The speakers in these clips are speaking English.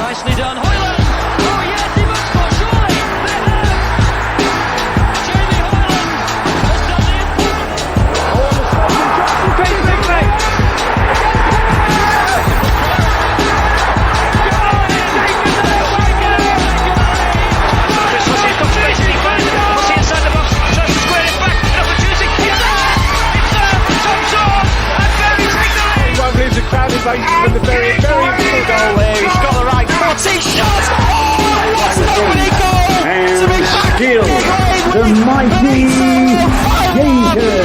Nicely done. Hoyland! Oh yes, he must score, surely! They have! Jamie Hoyland has done the important. Oh, on the spot from Johnson, basically! Chris Hussey's got space to defend. Hussey inside the box, tries to square it back. An opportunity. It's there! It's there! Tom's on! And Berry signaling! Wembley is a crowded place from the very good goal here. He's got the right foot. He shot! Oh, what an opening goal! To be back Still, the mighty Shakers.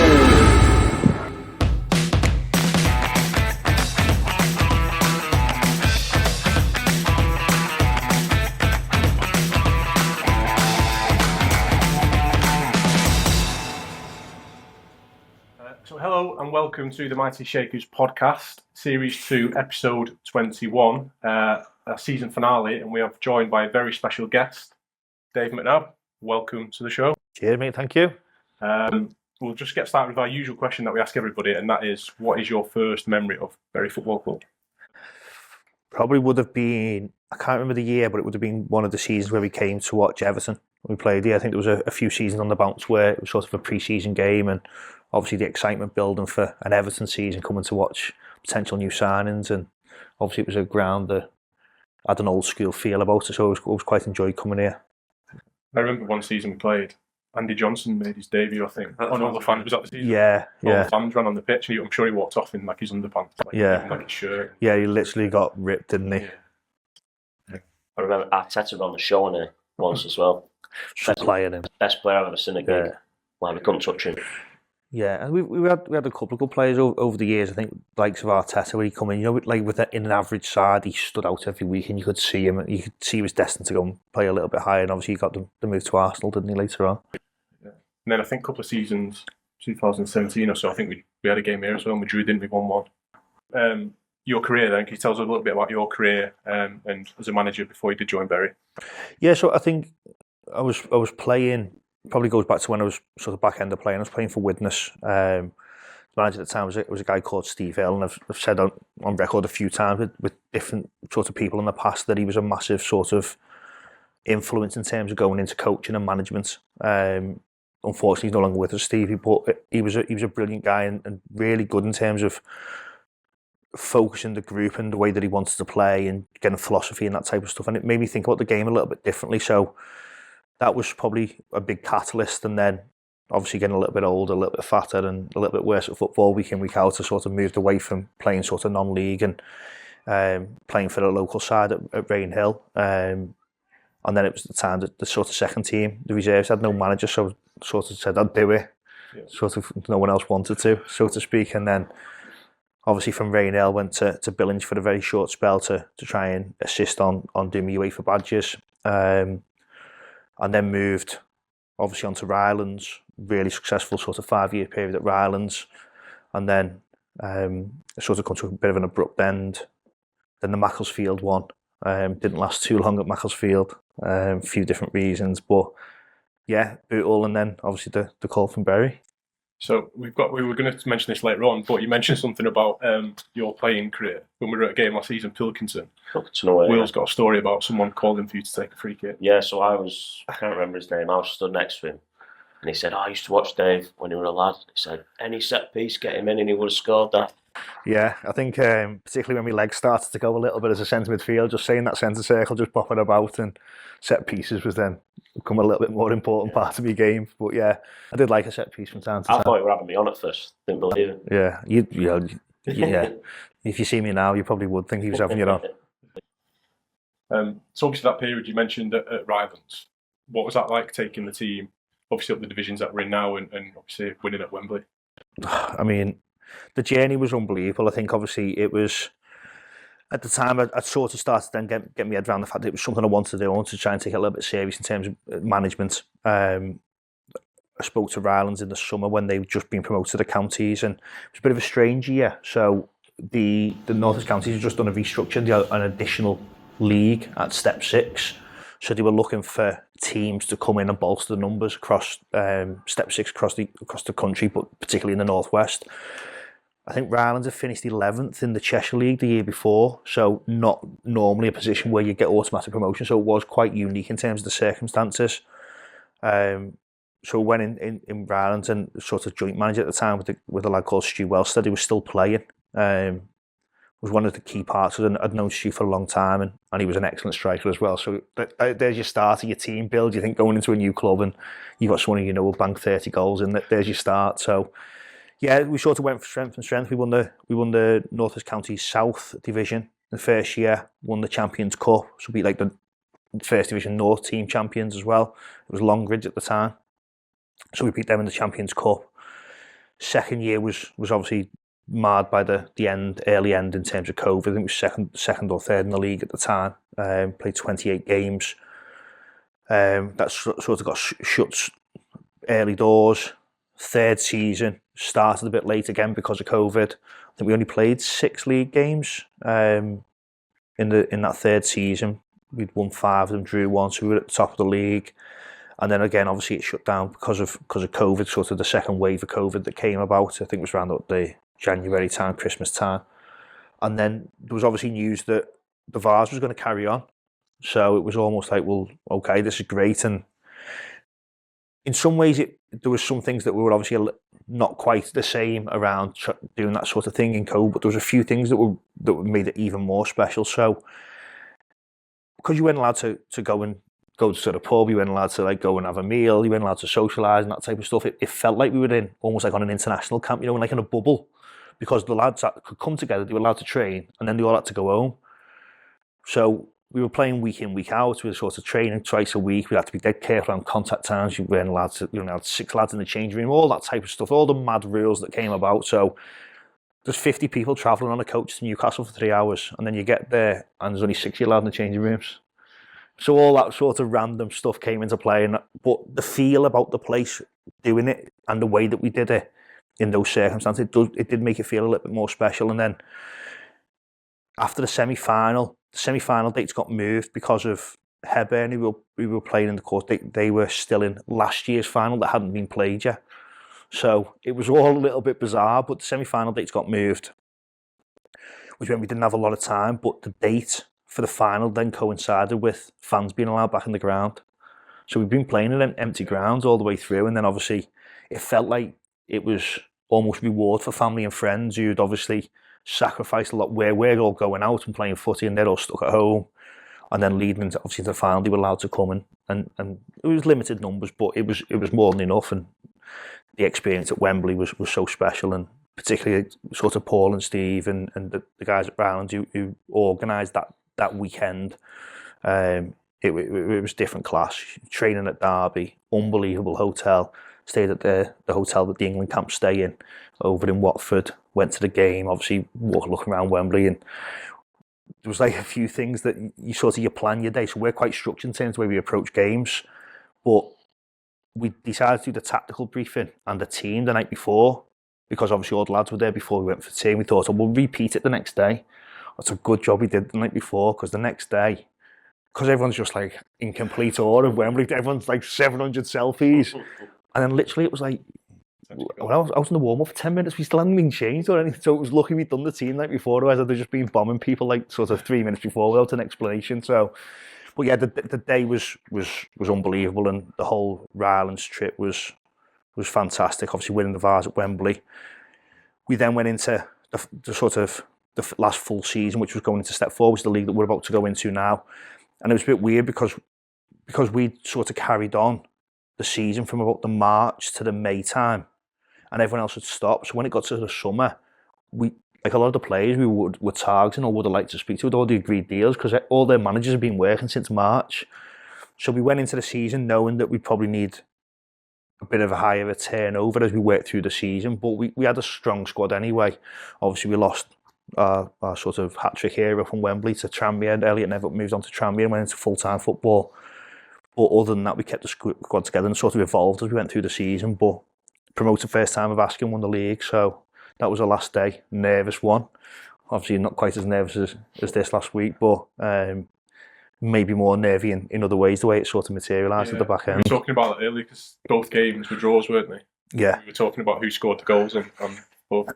So hello and welcome to the Mighty Shakers podcast, Series 2, Episode 21, our season finale, and we are joined by a very special guest, David McNabb. Welcome to the show. Cheers, mate. Thank you. We'll just get started with our usual question that we ask everybody, and that is, what is your first memory of Bury Football Club? Probably would have been, I can't remember the year, but it would have been one of the seasons where we came to watch Everton. We played here. I think there was a few seasons on the bounce where it was sort of a pre-season game, and obviously the excitement building for an Everton season, coming to watch potential new signings, and obviously it was a ground that had an old school feel about it, so I was quite enjoyed coming here. I remember one season we played, Andy Johnson made his debut, I think. On all the fans, was that the season? Yeah. All the fans ran on the pitch, and I'm sure he walked off in like his underpants, like his shirt. Yeah, he literally got ripped, didn't he? Yeah. I remember Arteta on the show on it once as well. Just playing him. Best player I've ever seen again. Yeah. Well, we couldn't touch him. Yeah, and we had a couple of good players over the years. I think likes of Arteta, when he come in, like in an average side, he stood out every week, and you could see him. You could see he was destined to go and play a little bit higher. And obviously, he got the move to Arsenal, didn't he? Later on. Yeah. And then I think a couple of seasons, 2017 or so, I think we had a game here as well, and we drew, didn't we, 1-1. Your career then, can you tell us a little bit about your career and as a manager before you did join Bury? Yeah, so I think I was playing. Probably goes back to when I was sort of back end of playing. I was playing for Widnes. The manager at the time was a guy called Steve Hill, and I've said on record a few times with different sort of people in the past that he was a massive sort of influence in terms of going into coaching and management. Unfortunately, he's no longer with us, Stevie, but he was a brilliant guy and really good in terms of focusing the group and the way that he wanted to play and getting philosophy and that type of stuff. And it made me think about the game a little bit differently. So that was probably a big catalyst, and then obviously getting a little bit older, a little bit fatter and a little bit worse at football week in, week out, I sort of moved away from playing sort of non-league and playing for the local side at Hill. And then it was the time that the sort of second team, the reserves, had no manager, so I sort of said I'd do it. Yeah. Sort of no one else wanted to, so to speak. And then obviously from Hill went to Billings for a very short spell to try and assist on doing my UEFA badges. And then moved, obviously, on to Rylands, really successful sort of 5-year period at Rylands. And then sort of come to a bit of an abrupt end. Then the Mlesfield one didn't last too long at Mlesfield, a few different reasons. But yeah, Bootle, and then obviously the call from Bury. So we were going to mention this later on, but you mentioned something about your playing career. When we were at a game last season, Pilkington, Will's got a story about someone calling for you to take a free kick. Yeah, so I can't remember his name, I was stood next to him, and he said, I used to watch Dave when he was a lad. He said, any set piece, get him in, and he would have scored that. Yeah, I think particularly when my legs started to go a little bit as a centre midfield, just saying that centre circle, just popping about, and set pieces was then become a little bit more important part of my game. But yeah, I did like a set piece from time to time. I thought you were having me on at first, didn't believe it. Yeah, yeah. If you see me now, you probably would think he was having you on. So obviously that period you mentioned at Rylands, what was that like, taking the team, obviously up the divisions that we're in now, and obviously winning at Wembley? I mean, the journey was unbelievable. I think obviously it was, at the time I'd sort of started to then get my head around the fact that it was something I wanted to do. I wanted to try and take it a little bit serious in terms of management. I spoke to Rylands in the summer when they'd just been promoted to the counties, and it was a bit of a strange year. So the North West Counties had just done a restructure, an additional league at Step 6. So they were looking for teams to come in and bolster the numbers across Step 6 across the country, but particularly in the Northwest. I think Rylands had finished 11th in the Cheshire League the year before, so not normally a position where you get automatic promotion, so it was quite unique in terms of the circumstances. So when in Rylands and sort of joint manager at the time with a lad called Stu Wellstead, he was still playing. Was one of the key parts. I'd known Stu for a long time, and he was an excellent striker as well. So there's your start of your team build. You think going into a new club and you've got someone who will bank 30 goals, and there's your start. So yeah, we sort of went from strength and strength. We won the North West Counties South Division the first year. Won the Champions Cup, so beat like the First Division North team champions as well. It was Longridge at the time, so we beat them in the Champions Cup. Second year was obviously marred by the early end in terms of COVID. I think it was second or third in the league at the time. Played 28 games. That sort of got shut early doors. Third season started a bit late again because of COVID. I think we only played 6 league games in that third season. We'd won 5 of them, drew 1, so we were at the top of the league. And then again, obviously it shut down because of COVID, sort of the second wave of COVID that came about. I think it was around the January time, Christmas time. And then there was obviously news that the Vars was going to carry on. So it was almost like, well, okay, this is great. And in some ways, there was some things that were obviously not quite the same around doing that sort of thing in COVID, but there was a few things that made it even more special. So because you weren't allowed to go to the pub, you weren't allowed to like go and have a meal, you weren't allowed to socialise and that type of stuff, it felt like we were in almost like on an international camp, like in a bubble, because the lads could come together, they were allowed to train, and then they all had to go home. So we were playing week in, week out. We were sort of training twice a week. We had to be dead careful on contact times. You weren't allowed to, had 6 lads in the change room, all that type of stuff, all the mad rules that came about. So there's 50 people travelling on a coach to Newcastle for 3 hours, and then you get there and there's only 60 lads in the changing rooms. So all that sort of random stuff came into play, but the feel about the place, doing it, and the way that we did it in those circumstances, it did make it feel a little bit more special. And then after the semi-final dates got moved because of Hebburn, who we were playing in the course. They were still in last year's final that hadn't been played yet. So it was all a little bit bizarre, but the semi-final dates got moved, which meant we didn't have a lot of time, but the date for the final then coincided with fans being allowed back in the ground. So we've been playing in empty grounds all the way through, and then obviously it felt like it was almost reward for family and friends who'd obviously sacrificed a lot, where we're all going out and playing footy and they're all stuck at home, and then leading into obviously the final they were allowed to come and it was limited numbers, but it was more than enough. And the experience at Wembley was so special, and particularly sort of Paul and Steve and the guys at Rylands who organised that weekend. It was different class. Training at Derby, unbelievable hotel. Stayed at the hotel that the England camp stay in over in Watford. Went to the game, obviously looking around Wembley, and there was like a few things that you plan your day. So we're quite structured in terms of the way we approach games, but we decided to do the tactical briefing and the team the night before, because obviously all the lads were there before we went for tea, and we thought, we'll repeat it the next day. That's a good job we did the night before, because the next day, because everyone's just like in complete awe of Wembley, everyone's like 700 selfies, and then literally it was like, well, I was in the warm-up for 10 minutes, we still hadn't been changed or anything, so it was lucky we'd done the team the night before, otherwise I'd have just been bombing people like sort of 3 minutes before without an explanation. So, but yeah, the day was unbelievable, and the whole Rylands trip was fantastic. Obviously winning the Vars at Wembley. We then went into the last full season, which was going into Step 4, which is the league that we're about to go into now. And it was a bit weird because we sort of carried on the season from about the March to the May time, and everyone else had stopped. So when it got to the summer, we, like a lot of the players we were targeting or would have liked to speak to, with all the agreed deals, because all their managers have been working since March. So we went into the season knowing that we'd probably need a bit of a higher turnover as we worked through the season, but we had a strong squad anyway. Obviously we lost our sort of hat-trick era from Wembley to Tranmere. Elliot never moved on to Tranmere and went into full-time football. But other than that, we kept the squad together and sort of evolved as we went through the season. But promoted first time of asking, won the league, so that was the last day. Nervous one. Obviously not quite as nervous as this last week, but maybe more nervy in other ways, the way it sort of materialised at the back end. We were talking about that earlier because both games were draws, weren't they? Yeah. We were talking about who scored the goals and both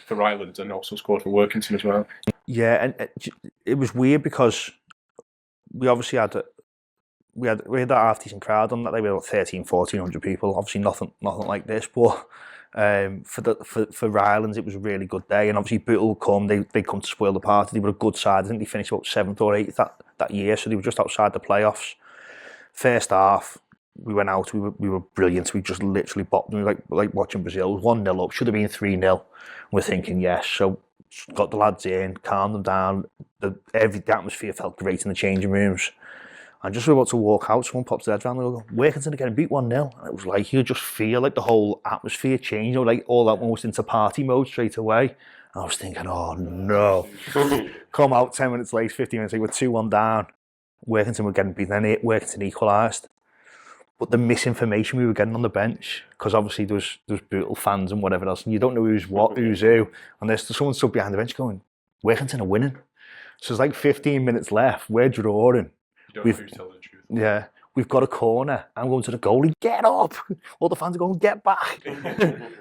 for Ireland and also scored for Workington as well. Yeah, and it was weird because we obviously had that half decent crowd on that day. We had about 1,400 people. Obviously nothing like this, but for Ireland it was a really good day. And obviously Bootle would come, they'd come to spoil the party. They were a good side. I think they finished about 7th or 8th that year, so they were just outside the playoffs. First half, we went out. We were brilliant. We just literally bopped them like watching Brazil. It was 1-0 up. Should have been 3-0. We're thinking yes. So got the lads in, calmed them down. The atmosphere felt great in the changing rooms. And just about to walk out, someone pops their head around and go, Workington are getting beat 1-0. And it was like, you just feel like the whole atmosphere changed, like all that almost into party mode straight away. And I was thinking, oh no. Come out 10 minutes late, 15 minutes late, we're 2-1 down. Workington were getting beaten, then Workington equalised. But the misinformation we were getting on the bench, because obviously there was brutal fans and whatever else, and you don't know who's what, who's who. And there's someone stood behind the bench going, Workington are winning. So it's like 15 minutes left, we're drawing. You don't know who's telling the truth. Yeah, we've got a corner. I'm going to the goalie. Get up! All the fans are going, get back!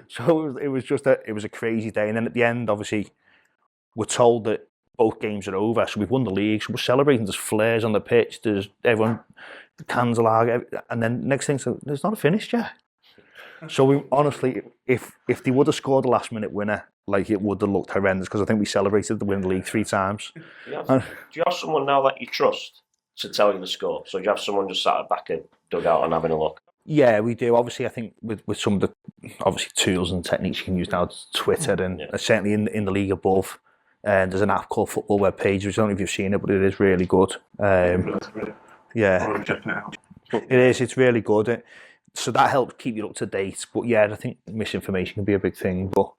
So it was a crazy day. And then at the end, obviously, we're told that both games are over. So we've won the league. So we're celebrating. There's flares on the pitch. There's everyone, the cans are large. And then next thing, so it's not finished yet. So we honestly, if they would have scored a last minute winner, like it would have looked horrendous, because I think we celebrated the win the league 3 times. Do you have someone now that you trust to tell you the score? So do you have someone just sat at back and dug out and having a look? Yeah, we do. Obviously, I think with some of the obviously tools and techniques you can use now, Twitter and certainly in the league above, and there's an app called Football Web Page, which I don't know if you've seen it, but it is really good. Yeah, it is. It's really good. So that helps keep you up to date. But yeah, I think misinformation can be a big thing. But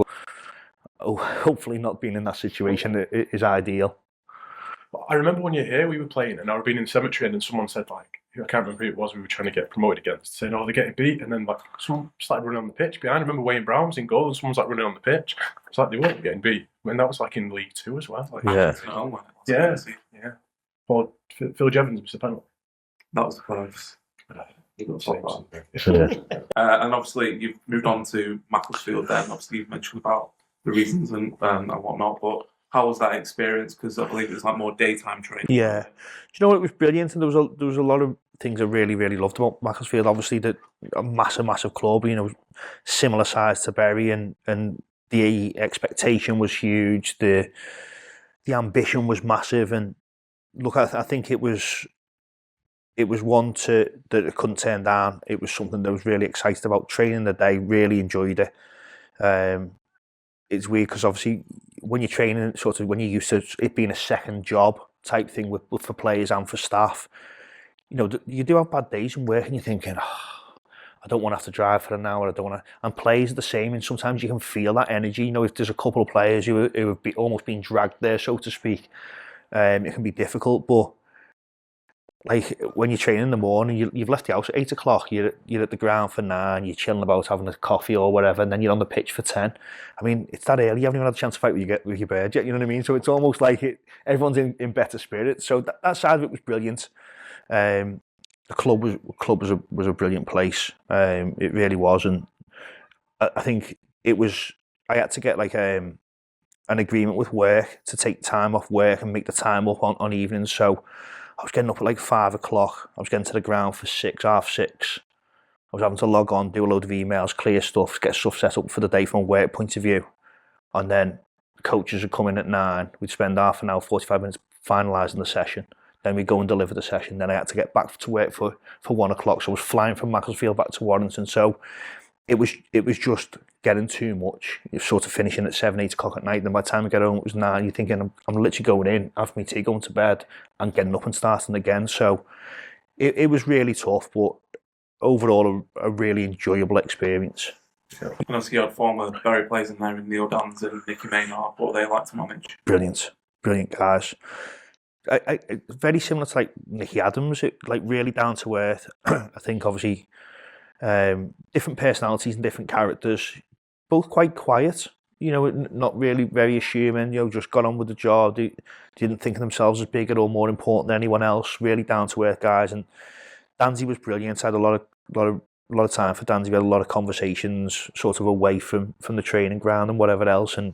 hopefully, not being in that situation is ideal. I remember when you're here, we were playing, and I was being in the cemetery, and then someone said, like, I can't remember who it was we were trying to get promoted against, saying, oh, they're getting beat, and then like someone started running on the pitch behind. I remember Wayne Brown was in goal, and someone's like running on the pitch. It's like they weren't getting beat. I mean, that was like in League 2 as well. Like, yeah. Or Phil Jevons was the penalty. That was close. Yeah. And obviously you've moved on to Mlesfield then. Obviously you've mentioned about the reasons and whatnot, but how was that experience? Because I believe it was like more daytime training. Yeah. Do you know what? It was brilliant, and there was a lot of things I really, really loved about Mlesfield. Obviously, a massive club, similar size to Bury, and the expectation was huge. The ambition was massive, and look, I think it was one that I couldn't turn down. It was something that I was really excited about. Training the day, really enjoyed it. It's weird because obviously when you're training, sort of when you're used to it being a second job type thing for players and for staff, you do have bad days in work and you're thinking, I don't want to have to drive for an hour. I don't want to. And players are the same, and sometimes you can feel that energy. If there's a couple of players who have almost been dragged there, so to speak, it can be difficult. But like when you're training in the morning, you've left the house at 8 o'clock. You're at the ground for 9. You're chilling about having a coffee or whatever, and then you're on the pitch for 10. I mean, it's that early. You haven't even had a chance to fight with your bird yet. You know what I mean? So it's almost like everyone's in better spirits. So that side of it was brilliant. The club was a brilliant place. It really was, and I think it was. I had to get like an agreement with work to take time off work and make the time up on evenings. So I was getting up at like 5 o'clock. I was getting to the ground for 6, half 6. I was having to log on, do a load of emails, clear stuff, get stuff set up for the day from a work point of view, and then the coaches would come in at 9. We'd spend half an hour, 45 minutes finalising the session. Then we go and deliver the session. Then I had to get back to work for 1 o'clock. So I was flying from Mlesfield back to Warrington. So it was just getting too much. You're sort of finishing at 7, 8 o'clock at night. Then by the time I get home, it was 9. You're thinking, I'm literally going in, having my tea, going to bed, and getting up and starting again. So it was really tough, but overall a really enjoyable experience. And obviously you had former Bury players in there, in Neil Dans and Nicky Maynard. What they like to manage? Brilliant guys. I very similar to like Nicky Adams, like really down to earth. I think obviously different personalities and different characters, both quite quiet, not really very assuming, just got on with the job. They didn't think of themselves as bigger or more important than anyone else. Really down to earth guys, and Danzy was brilliant. Had a lot of lot of time for Dandy. We had a lot of conversations sort of away from the training ground and whatever else, and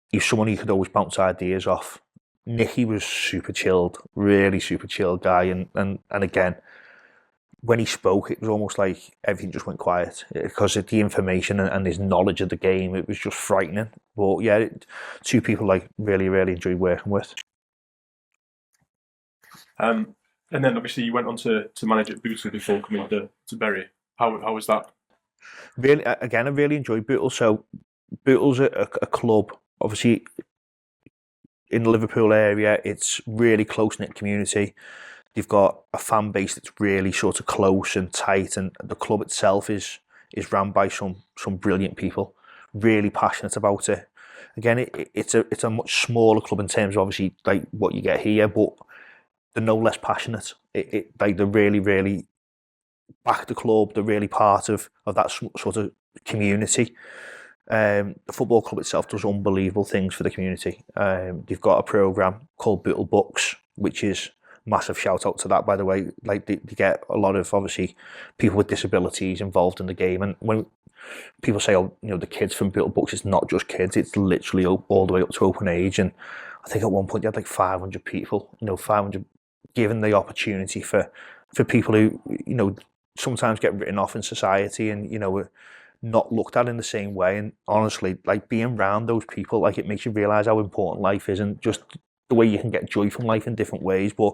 he's someone you could always bounce ideas off. Nicky was super chilled, really super chilled guy, and again, when he spoke, it was almost like everything just went quiet because of the information and his knowledge of the game. It was just frightening. But yeah, two people like really enjoyed working with. And then obviously you went on to manage at Bootle before coming to Bury. How was that? Really, again, I really enjoyed Bootle. So Bootle's a club, obviously in the Liverpool area. It's really close-knit community. They've got a fan base that's really sort of close and tight, and the club itself is run by some brilliant people, really passionate about it. Again, it's a much smaller club in terms of obviously like what you get here, but they're no less passionate. Like they're really back the club. They're really part of that sort of community. The football club itself does unbelievable things for the community. They've got a programme called Bootle Books, which is massive shout out to that, by the way. Like they get a lot of obviously people with disabilities involved in the game, and when people say, oh, you know, the kids from Bootle Books, it's not just kids, it's literally all the way up to open age. And I think at one point they had like 500 people, 500 given the opportunity for people who, sometimes get written off in society and, not looked at in the same way. And honestly, like being around those people, like it makes you realise how important life is, and just the way you can get joy from life in different ways. But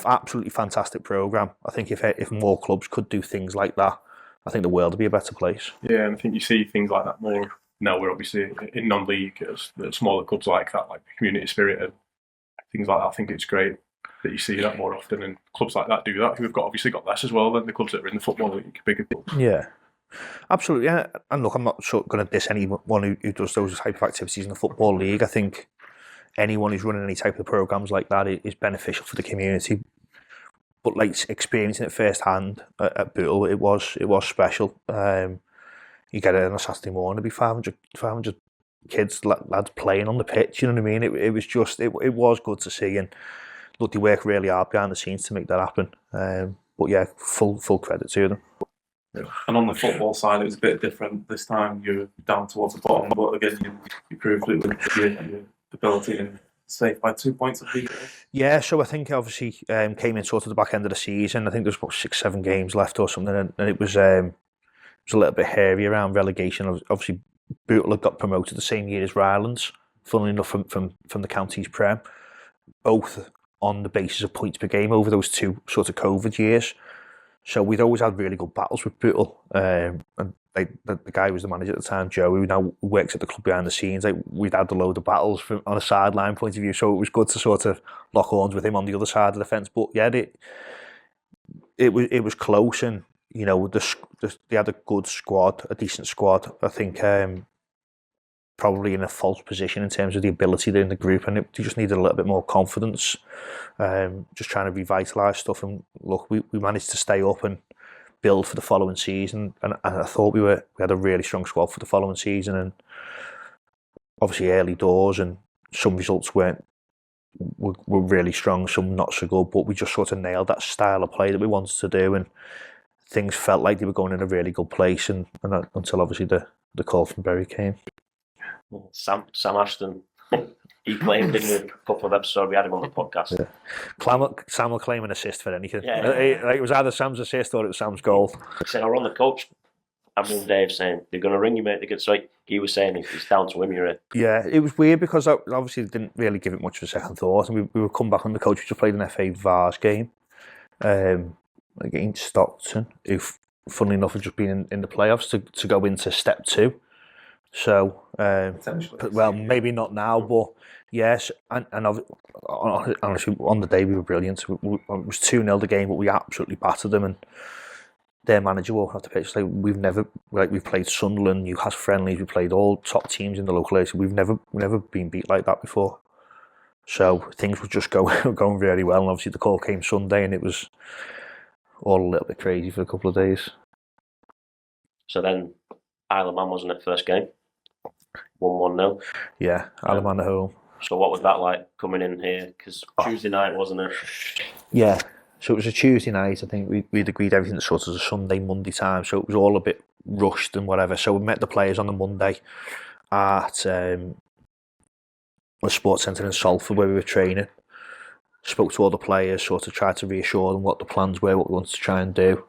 absolutely fantastic programme. I think if more clubs could do things like that, I think the world would be a better place. Yeah, and I think you see things like that more now. We're obviously in non-league, smaller clubs like that, like the community spirit and things like that. I think it's great that you see that more often, and clubs like that do that. Who have obviously got less as well than the clubs that are in the football league, bigger clubs. Yeah. Absolutely, yeah. And look, I'm not going to diss anyone who does those type of activities in the football league. I think anyone who's running any type of programs like that is beneficial for the community. But like experiencing it firsthand at Bootle, it was special. You get it on a Saturday morning, there'd be 500 kids, lads playing on the pitch. You know what I mean? It was just it was good to see, and look, they work really hard behind the scenes to make that happen. But yeah, full credit to them. Yeah. And on the football side, it was a bit different. This time you're down towards the bottom, but again, you proved it with your ability and safe by 2 points of league. Yeah, so I think obviously came in sort of the back end of the season. I think there was about 6-7 games left or something, and it was a little bit hairy around relegation. Obviously, Bootle had got promoted the same year as Rylands, funnily enough from the county's Prem, both on the basis of points per game over those two sort of COVID years. So we'd always had really good battles with Bootle, and the guy who was the manager at the time, Joe, who now works at the club behind the scenes, like we'd had a load of battles on a sideline point of view, so it was good to sort of lock horns with him on the other side of the fence. But yeah, it was close, and they had a good squad, a decent squad. I think probably in a false position in terms of the ability in the group, and they just needed a little bit more confidence. Just trying to revitalise stuff, and look, we managed to stay up and build for the following season, and I thought we had a really strong squad for the following season, and obviously early doors, and some results were really strong, some not so good, but we just sort of nailed that style of play that we wanted to do, and things felt like they were going in a really good place, and until obviously the call from Bury came. Sam Ashton, he claimed in a couple of episodes we had him on the podcast. Yeah. Sam will claim an assist for anything. Yeah. It was either Sam's assist or it was Sam's goal. He said, I run the coach. I mean, Dave saying, they're going to ring you, mate. So he was saying it's down to him, you're in. Yeah, it was weird because I obviously didn't really give it much of a second thought. And we would come back on the coach. We just played an FA Vars game against Stockton, who, funnily enough, had just been in the playoffs to go into step 2. So, well, maybe not now, but yes, and honestly, on the day we were brilliant. It was 2-0 the game, but we absolutely battered them, and their manager walked off the pitch like we've played Sunderland, Newcastle friendlies, we played all top teams in the local area. We've never been beat like that before. So things were just going really well, and obviously the call came Sunday, and it was all a little bit crazy for a couple of days. So then Isle of Man wasn't it first game? 1-1-0. Yeah, Isle of Man at home. So what was that like coming in here? Because Tuesday night, wasn't it? Yeah. So it was a Tuesday night. I think we'd agreed everything sort of a Sunday, Monday time. So it was all a bit rushed and whatever. So we met the players on the Monday at a sports centre in Salford where we were training. Spoke to all the players, sort of tried to reassure them what the plans were, what we wanted to try and do.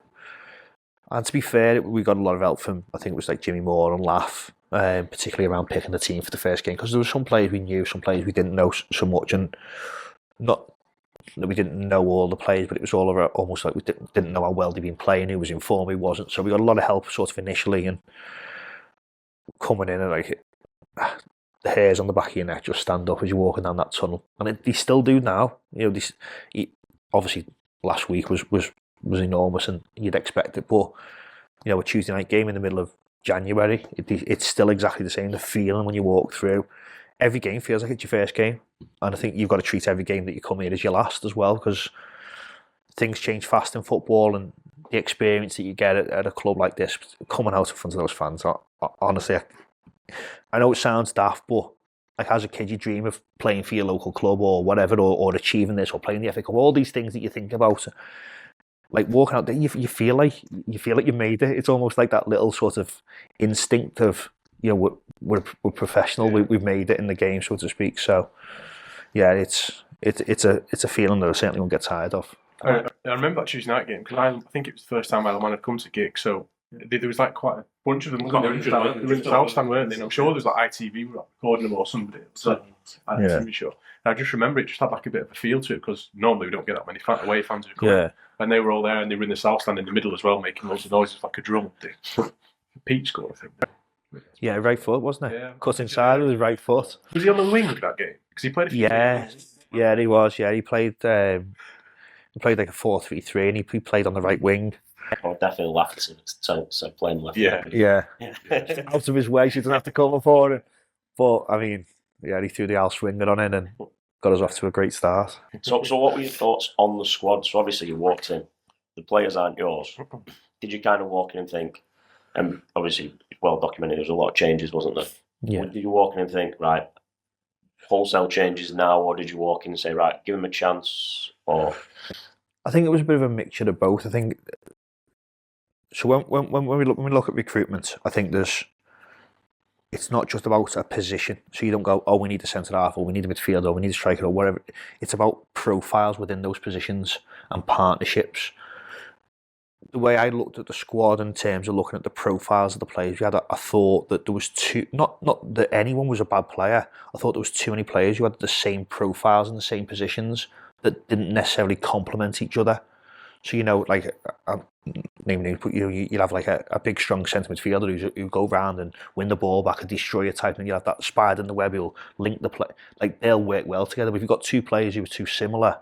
And to be fair, we got a lot of help from, I think it was like Jimmy Moore and Laugh, particularly around picking the team for the first game, because there were some players we knew, some players we didn't know so much, and not that we didn't know all the players, but it was all around, almost like we didn't know how well they'd been playing, who was in form, who wasn't. So we got a lot of help sort of initially, and coming in and like the hairs on the back of your neck just stand up as you're walking down that tunnel, and they still do now. You know, obviously last week was enormous, and you'd expect it, but you know, a Tuesday night game in the middle of January, it's still exactly the same. The feeling when you walk through, every game feels like it's your first game, and I think you've got to treat every game that you come here as your last as well, because things change fast in football, and the experience that you get at a club like this, coming out in front of those fans, honestly, I know it sounds daft, but like as a kid you dream of playing for your local club or whatever, or achieving this, or playing the FA Cup, all these things that you think about. Like walking out there, you feel like you made it. It's almost like that little sort of instinct of, you know, we're professional. We've made it in the game, so to speak. So yeah, it's a feeling that I certainly won't get tired of. I remember that Tuesday night game because I think it was the first time Isle of Man had come to gig. So there was like quite a bunch of them. They were in the South Stand, weren't they? And I'm sure there was like ITV were recording them or somebody. So I'm pretty sure. And I just remember it just had like a bit of a feel to it, because normally we don't get that many away fans who come. Yeah. And they were all there, and they were in the South Stand in the middle as well, making loads of noises like a drum. Pete scored, I think. Yeah, right foot, wasn't it? Yeah. Cut inside with his right foot. Was he on the wing that game? Because he played a few games. Yeah, he was. Yeah, he played like a 4-3-3, and he played on the right wing. I'll definitely laugh to playing left. Yeah. Out of his way, so he doesn't have to cover for it. But I mean, yeah, he threw the Al Swinger on in and got us off to a great start. So what were your thoughts on the squad? So obviously you walked in, the players aren't yours. Did you kind of walk in and think, and obviously well documented, there was a lot of changes, wasn't there? Yeah. Did you walk in and think, right, wholesale changes now, or did you walk in and say, right, give him a chance? Or I think it was a bit of a mixture of both. I think so. When we look at recruitment, I think it's not just about a position. So you don't go, oh, we need a centre half, or we need a midfielder, or we need a striker, or whatever. It's about profiles within those positions and partnerships. The way I looked at the squad in terms of looking at the profiles of the players, we had a thought that there was not that anyone was a bad player. I thought there was too many players who had the same profiles in the same positions that didn't necessarily complement each other. So, you know, like, you'll have like a big, strong centre midfielder who go round and win the ball back, a destroyer type, and you have that spider in the web who'll link the play. Like, they'll work well together. But if you've got two players who are too similar,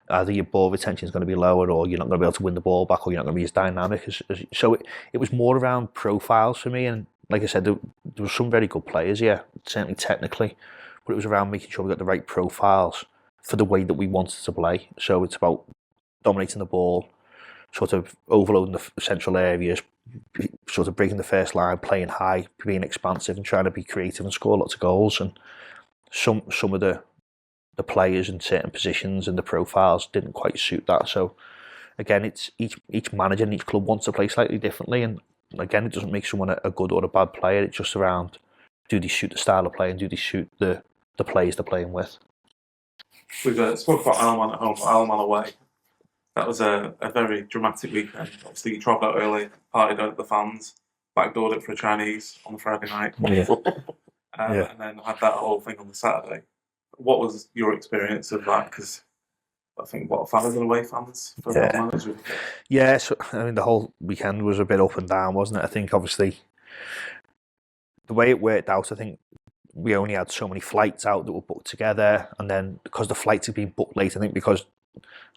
either your ball retention is going to be lower, or you're not going to be able to win the ball back, or you're not going to be as dynamic. So it was more around profiles for me. And like I said, there were some very good players here, certainly technically, but it was around making sure we got the right profiles for the way that we wanted to play. So it's about dominating the ball, sort of overloading the central areas, sort of breaking the first line, playing high, being expansive and trying to be creative and score lots of goals. And some of the players in certain positions and the profiles didn't quite suit that. So again, it's each manager and each club wants to play slightly differently. And again, it doesn't make someone a good or a bad player. It's just around, do they suit the style of play and do they suit the players they're playing with? We've spoke about Isle of Man at home, Isle of Man away. That was a very dramatic weekend. Obviously, you travelled out early, partied out at the fans, backdoored it for a Chinese on the Friday night. Yeah. And then had that whole thing on the Saturday. What was your experience of that? Because I think, 1,000 away fans for that man? Yeah, so I mean, the whole weekend was a bit up and down, wasn't it? I think, obviously, the way it worked out, I think we only had so many flights out that were booked together, and then because the flights had been booked late, I think because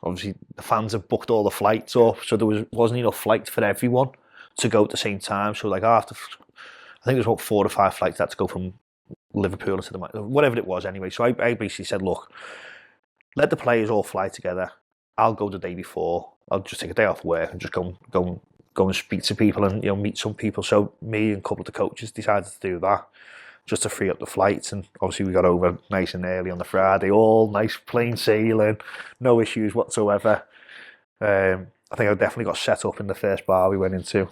obviously the fans have booked all the flights up, so there wasn't enough flights for everyone to go at the same time. So like I think there's about 4 or 5 flights that had to go from Liverpool to whatever it was anyway. So I basically said, look, let the players all fly together. I'll go the day before. I'll just take a day off work and just go and speak to people and meet some people. So me and a couple of the coaches decided to do that, just to free up the flights. And obviously we got over nice and early on the Friday, all nice plain sailing, no issues whatsoever. I think I definitely got set up in the first bar we went into.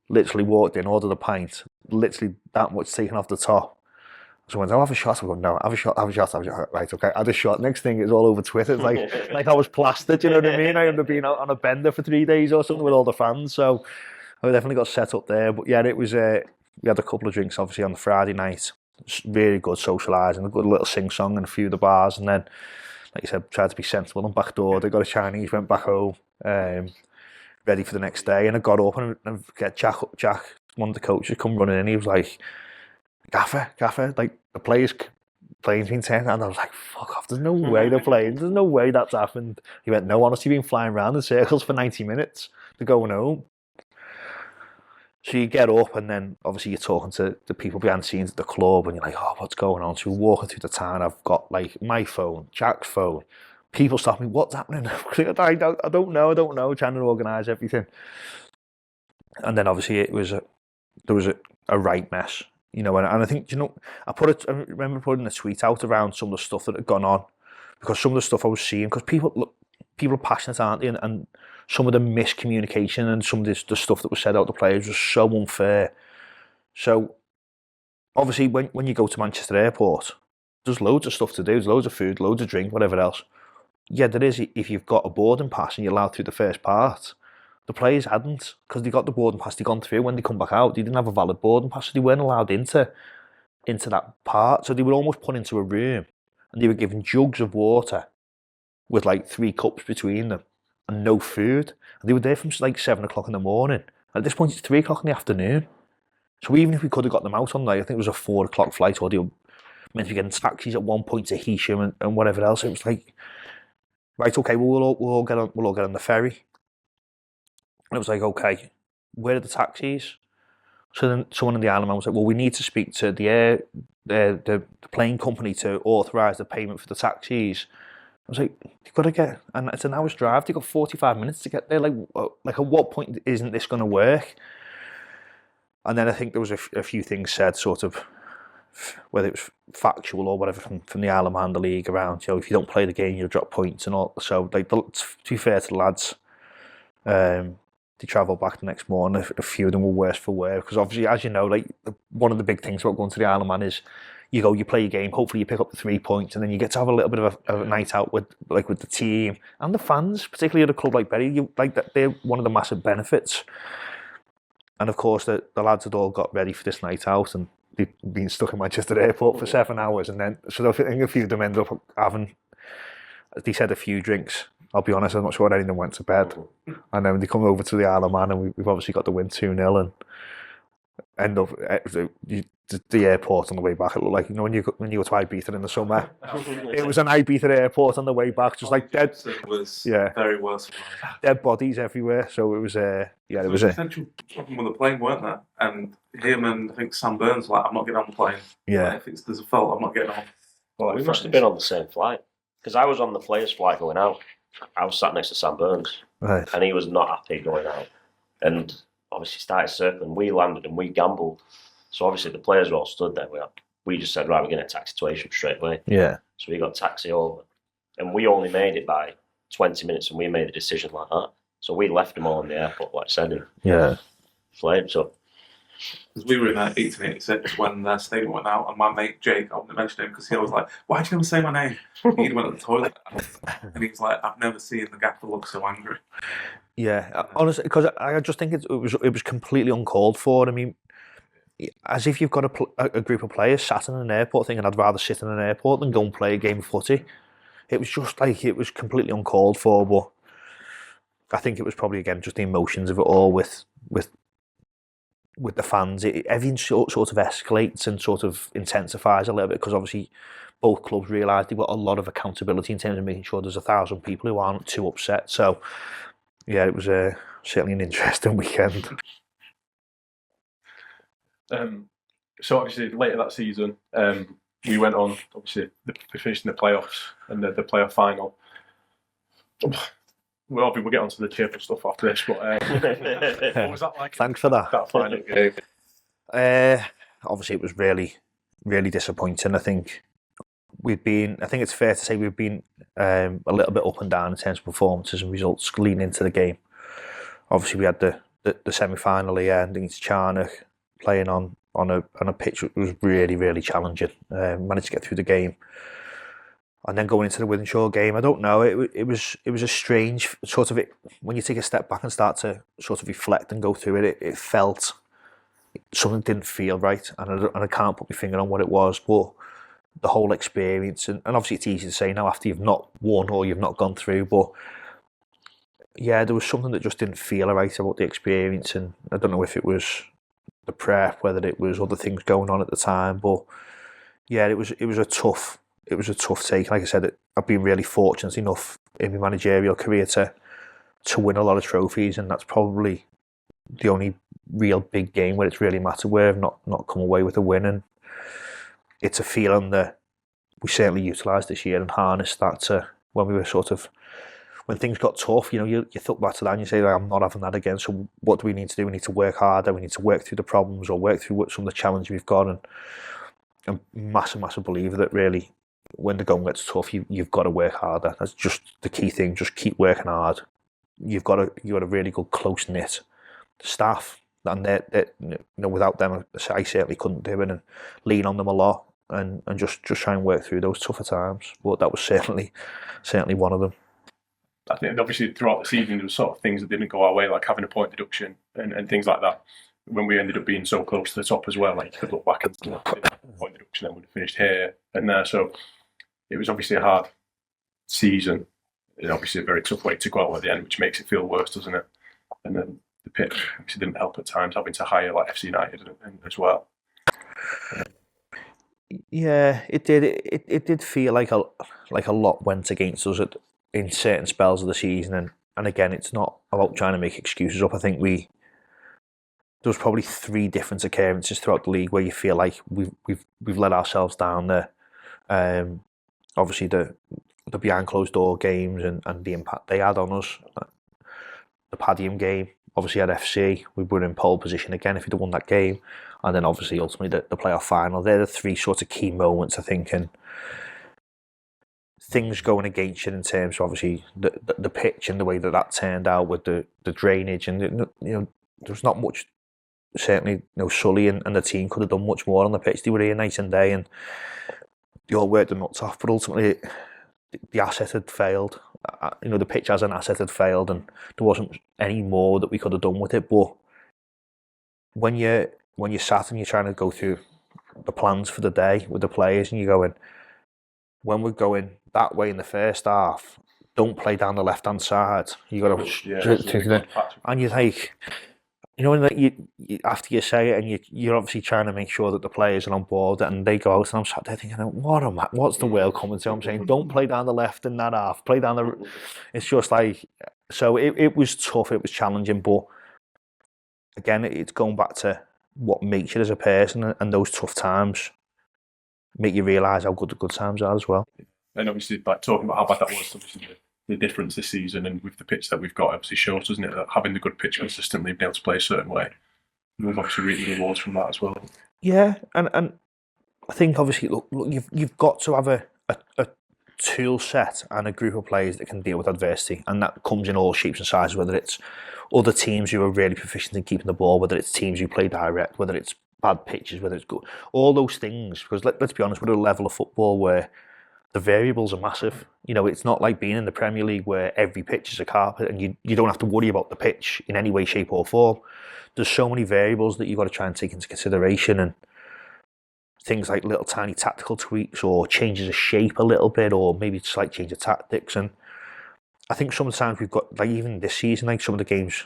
Literally walked in, ordered a pint, literally that much taken off the top. So I went, have a shot. I go, no, have a shot. Right, okay, I had a shot. Next thing, it's all over Twitter. It's like I was plastered, you know what I mean? I ended up being out on a bender for 3 days or something with all the fans. So I definitely got set up there. But yeah, it was, we had a couple of drinks, obviously, on the Friday night. Really good socialising, a good little sing-song in a few of the bars. And then, like you said, tried to be sensible and backdoor. They got a Chinese, went back home, ready for the next day. And I got up and get Jack, one of the coaches, come running in. He was like, Gaffer, like the plane's been turned on. I was like, fuck off, there's no way they're playing. There's no way that's happened. He went, no, honestly, been flying around in circles for 90 minutes. They're going home. So you get up and then obviously you're talking to the people behind the scenes at the club and you're like, oh, what's going on? So we're walking through the town. I've got like my phone, Jack's phone. People stop me, what's happening? I don't know, trying to organise everything. And then obviously there was a right mess. You know, and I think, you know, I remember putting a tweet out around some of the stuff that had gone on, because some of the stuff I was seeing, because people are passionate, aren't they? And some of the miscommunication and some of the stuff that was said out to players was so unfair. So obviously when you go to Manchester Airport, there's loads of stuff to do, there's loads of food, loads of drink, whatever else. Yeah, there is if you've got a boarding pass and you're allowed through the first part. The players hadn't, because they got the boarding pass, they gone through. When they come back out, they didn't have a valid boarding pass, so they weren't allowed into that part. So they were almost put into a room and they were given jugs of water with like 3 cups between them and no food. And they were there from like 7 o'clock in the morning. At this point, it's 3 o'clock in the afternoon. So even if we could have got them out on, like, I think it was a 4 o'clock flight, or they were meant to be getting taxis at one point to Heysham and whatever else. It was like, right, okay, well, we'll all get on the ferry. And it was like, okay, where are the taxis? So then someone in the airline was like, well, we need to speak to the plane company to authorise the payment for the taxis. I was like, you've got to get, and it's an hour's drive, they've got 45 minutes to get there. Like at what point isn't this going to work? And then I think there was a few things said, sort of, whether it was factual or whatever, from the Isle of Man, the league, around, you know, if you don't play the game, you'll drop points and all. So, like, to be fair to the lads, they travelled back the next morning. A few of them were worse for wear, because obviously, as you know, like, one of the big things about going to the Isle of Man is you play your game, hopefully you pick up the 3 points, and then you get to have a little bit of a night out with the team and the fans, particularly at a club like Bury. They're one of the massive benefits. And of course, the lads had all got ready for this night out, and they'd been stuck in Manchester Airport for 7 hours, and then so I think a few of them ended up having, they said, a few drinks. I'll be honest, I'm not sure any of them went to bed. And then they come over to the Isle of Man, and we've obviously got the win 2-0, and end up the airport on the way back. It looked like, you know, when you go to Ibiza in the summer, it was an Ibiza airport on the way back, just like dead. It was Yeah. very worse. Dead bodies everywhere. So it was it was a potential problem with the plane, weren't there? And him and I think Sam Burns were like, I'm not getting on the plane. Yeah. Like, if there's a fault, I'm not getting on. Well, we must have been on the same flight, because I was on the players' flight going out. I was sat next to Sam Burns, right. and he was not happy going out. And obviously started circling. We landed and we gambled. So obviously the players were all stood there. We just said, right, we're getting a taxi to Heysham straight away. Yeah. So we got a taxi over. And we only made it by 20 minutes, and we made a decision like that. So we left them all in the airport, like I said, in flames up. Because we were in 1886 when their stadium went out, and my mate Jake, I wouldn't mention him because he was like, why'd you never say my name? He went to the toilet, and he was like, I've never seen the gaffer look so angry. Yeah, honestly, because I just think it was completely uncalled for. I mean, as if you've got a group of players sat in an airport thinking, I'd rather sit in an airport than go and play a game of footy. It was just like, it was completely uncalled for, but I think it was probably, again, just the emotions of it all with the fans. Everything sort of escalates and sort of intensifies a little bit, because obviously both clubs realised they've got a lot of accountability in terms of making sure there's 1,000 people who aren't too upset. So, yeah, it was certainly an interesting weekend. So obviously later that season, we went on, obviously, we finished in the playoffs and the playoff final. We'll get on to the cheerful stuff after this, but what was that like? Thanks for that. That final game? Obviously, it was really, really disappointing. I think I think it's fair to say we've been a little bit up and down in terms of performances and results leading into the game. Obviously, we had the semi-final here against Charnock, playing on a pitch that was really, really challenging. Managed to get through the game, and then going into the Wythenshawe game, I don't know. It was a strange sort of when you take a step back and start to sort of reflect and go through it. It felt something didn't feel right, and I can't put my finger on what it was, but the whole experience, and obviously it's easy to say now after you've not won or you've not gone through, but yeah, there was something that just didn't feel right about the experience, and I don't know if it was the prep, whether it was other things going on at the time, but yeah, it was a tough take. Like I said, I've been really fortunate enough in my managerial career to win a lot of trophies, and that's probably the only real big game where it's really mattered, where I've not come away with a win, and it's a feeling that we certainly utilised this year and harnessed that to when we were when things got tough, you think back to that and you say, I'm not having that again, so what do we need to do? We need to work harder, we need to work through the problems or work through some of the challenges we've got, and I'm a massive believer that really when the going gets tough, you've got to work harder. That's just the key thing, just keep working hard. You've got a really good close-knit staff, and without them, I certainly couldn't do it, and lean on them a lot and just try and work through those tougher times. But that was certainly one of them. I think obviously throughout the season there were sort of things that didn't go our way, like having a point deduction and things like that. When we ended up being so close to the top as well, like you could look back and point deduction, then we'd have finished here and there. So it was obviously a hard season. It's obviously a very tough way to go out at the end, which makes it feel worse, doesn't it? And then the pitch obviously didn't help at times, having to hire like FC United as well. Yeah, it did. It did feel like a lot went against us in certain spells of the season, and again, it's not about trying to make excuses up. I think there was probably 3 different occurrences throughout the league where you feel like we've let ourselves down there. Obviously, the behind closed door games and the impact they had on us. The Padiham game, obviously at FC, we were in pole position again if we'd have won that game, and then obviously ultimately the playoff final. They're the 3 sort of key moments, I think, and things going against you in terms of obviously the pitch and the way that turned out with the drainage, and there was not much. Certainly, Sully and the team could have done much more on the pitch. They were here night and day, and they all worked their nuts off. But ultimately, the asset had failed. The pitch as an asset had failed, and there wasn't any more that we could have done with it. But when you sat and you're trying to go through the plans for the day with the players, and you're going, when we're going that way in the first half, don't play down the left hand side. You got to, and you're like, when after you say it, and you're obviously trying to make sure that the players are on board, and they go out, and I'm sat there thinking, what's the world coming to? I'm saying, don't play down the left in that half. Play down the. It's just like, so it was tough. It was challenging, but again, it's going back to what makes you as a person, and those tough times make you realise how good the good times are as well. And obviously, like talking about how bad that was, obviously the difference this season and with the pitch that we've got obviously shows, doesn't it, that having the good pitch consistently, being able to play a certain way, and we've obviously reaped the rewards from that as well. Yeah, and I think obviously look you've got to have a tool set and a group of players that can deal with adversity, and that comes in all shapes and sizes, whether it's other teams who are really proficient in keeping the ball, whether it's teams who play direct, whether it's bad pitches, whether it's good, all those things, because let's be honest, we're at a level of football where the variables are massive. It's not like being in the Premier League where every pitch is a carpet and you don't have to worry about the pitch in any way, shape or form. There's so many variables that you've got to try and take into consideration, and things like little tiny tactical tweaks or changes of shape a little bit, or maybe a slight change of tactics. And I think sometimes we've got, like even this season, like some of the games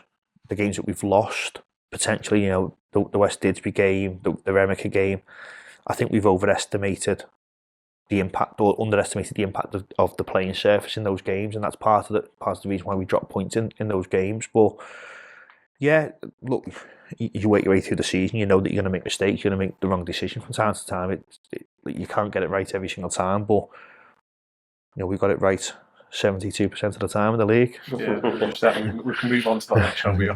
that we've lost, potentially, the West Didsbury game, the Remaker game, I think we've overestimated the impact or underestimated the impact of the playing surface in those games, and that's part of the reason why we drop points in those games. But yeah, look, you work your way through the season, you know that you're going to make mistakes, you're going to make the wrong decision from time to time. You can't get it right every single time, but we got it right 72% of the time in the league. Yeah, we can move on to that, shall we? So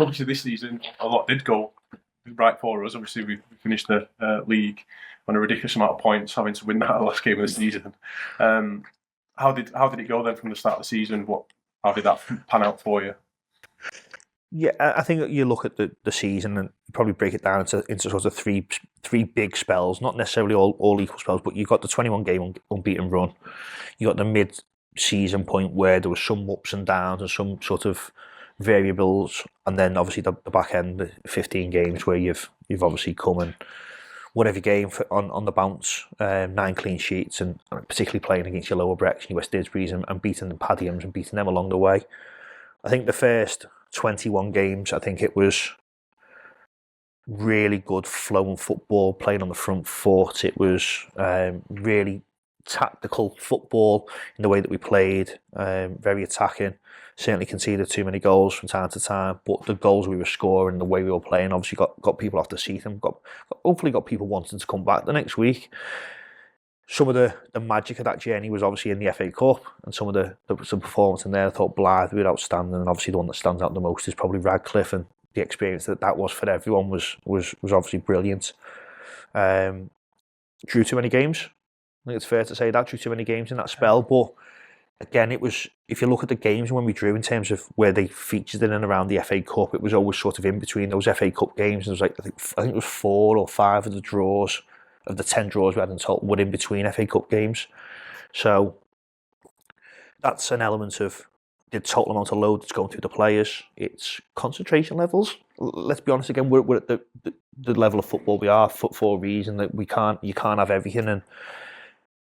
obviously this season a lot did go right for us. Obviously, we finished the league on a ridiculous amount of points, having to win that last game of the season. How did it go then from the start of the season? How did that pan out for you? Yeah, I think you look at the season and probably break it down into sort of three big spells, not necessarily all equal spells, but you got the 21 game unbeaten run. You got the mid-season point where there was some ups and downs and some sort of variables, and then obviously the back end, the 15 games where you've obviously come and won every game on the bounce, 9 clean sheets, and particularly playing against your lower Brex, your West Didsburys, and beating the Padihams and beating them along the way. I think the first 21 games, I think it was really good flowing football, playing on the front foot. It was really tactical football in the way that we played, very attacking. Certainly conceded too many goals from time to time, but the goals we were scoring, the way we were playing, obviously got people off the seat and hopefully got people wanting to come back the next week. Some of the magic of that journey was obviously in the FA Cup, and some performance in there. I thought Blythe was outstanding, and obviously the one that stands out the most is probably Radcliffe, and the experience that was for everyone was obviously brilliant. Drew too many games. I think it's fair to say that, drew too many games in that spell, but again, it was, if you look at the games when we drew in terms of where they featured in and around the FA Cup, it was always sort of in between those FA Cup games. There was like, I think it was 4 or 5 of the draws, of the 10 draws we had in total, were in between FA Cup games. So that's an element of the total amount of load that's going through the players. It's concentration levels. Let's be honest again, we're at the level of football we are for a reason, that you can't have everything. And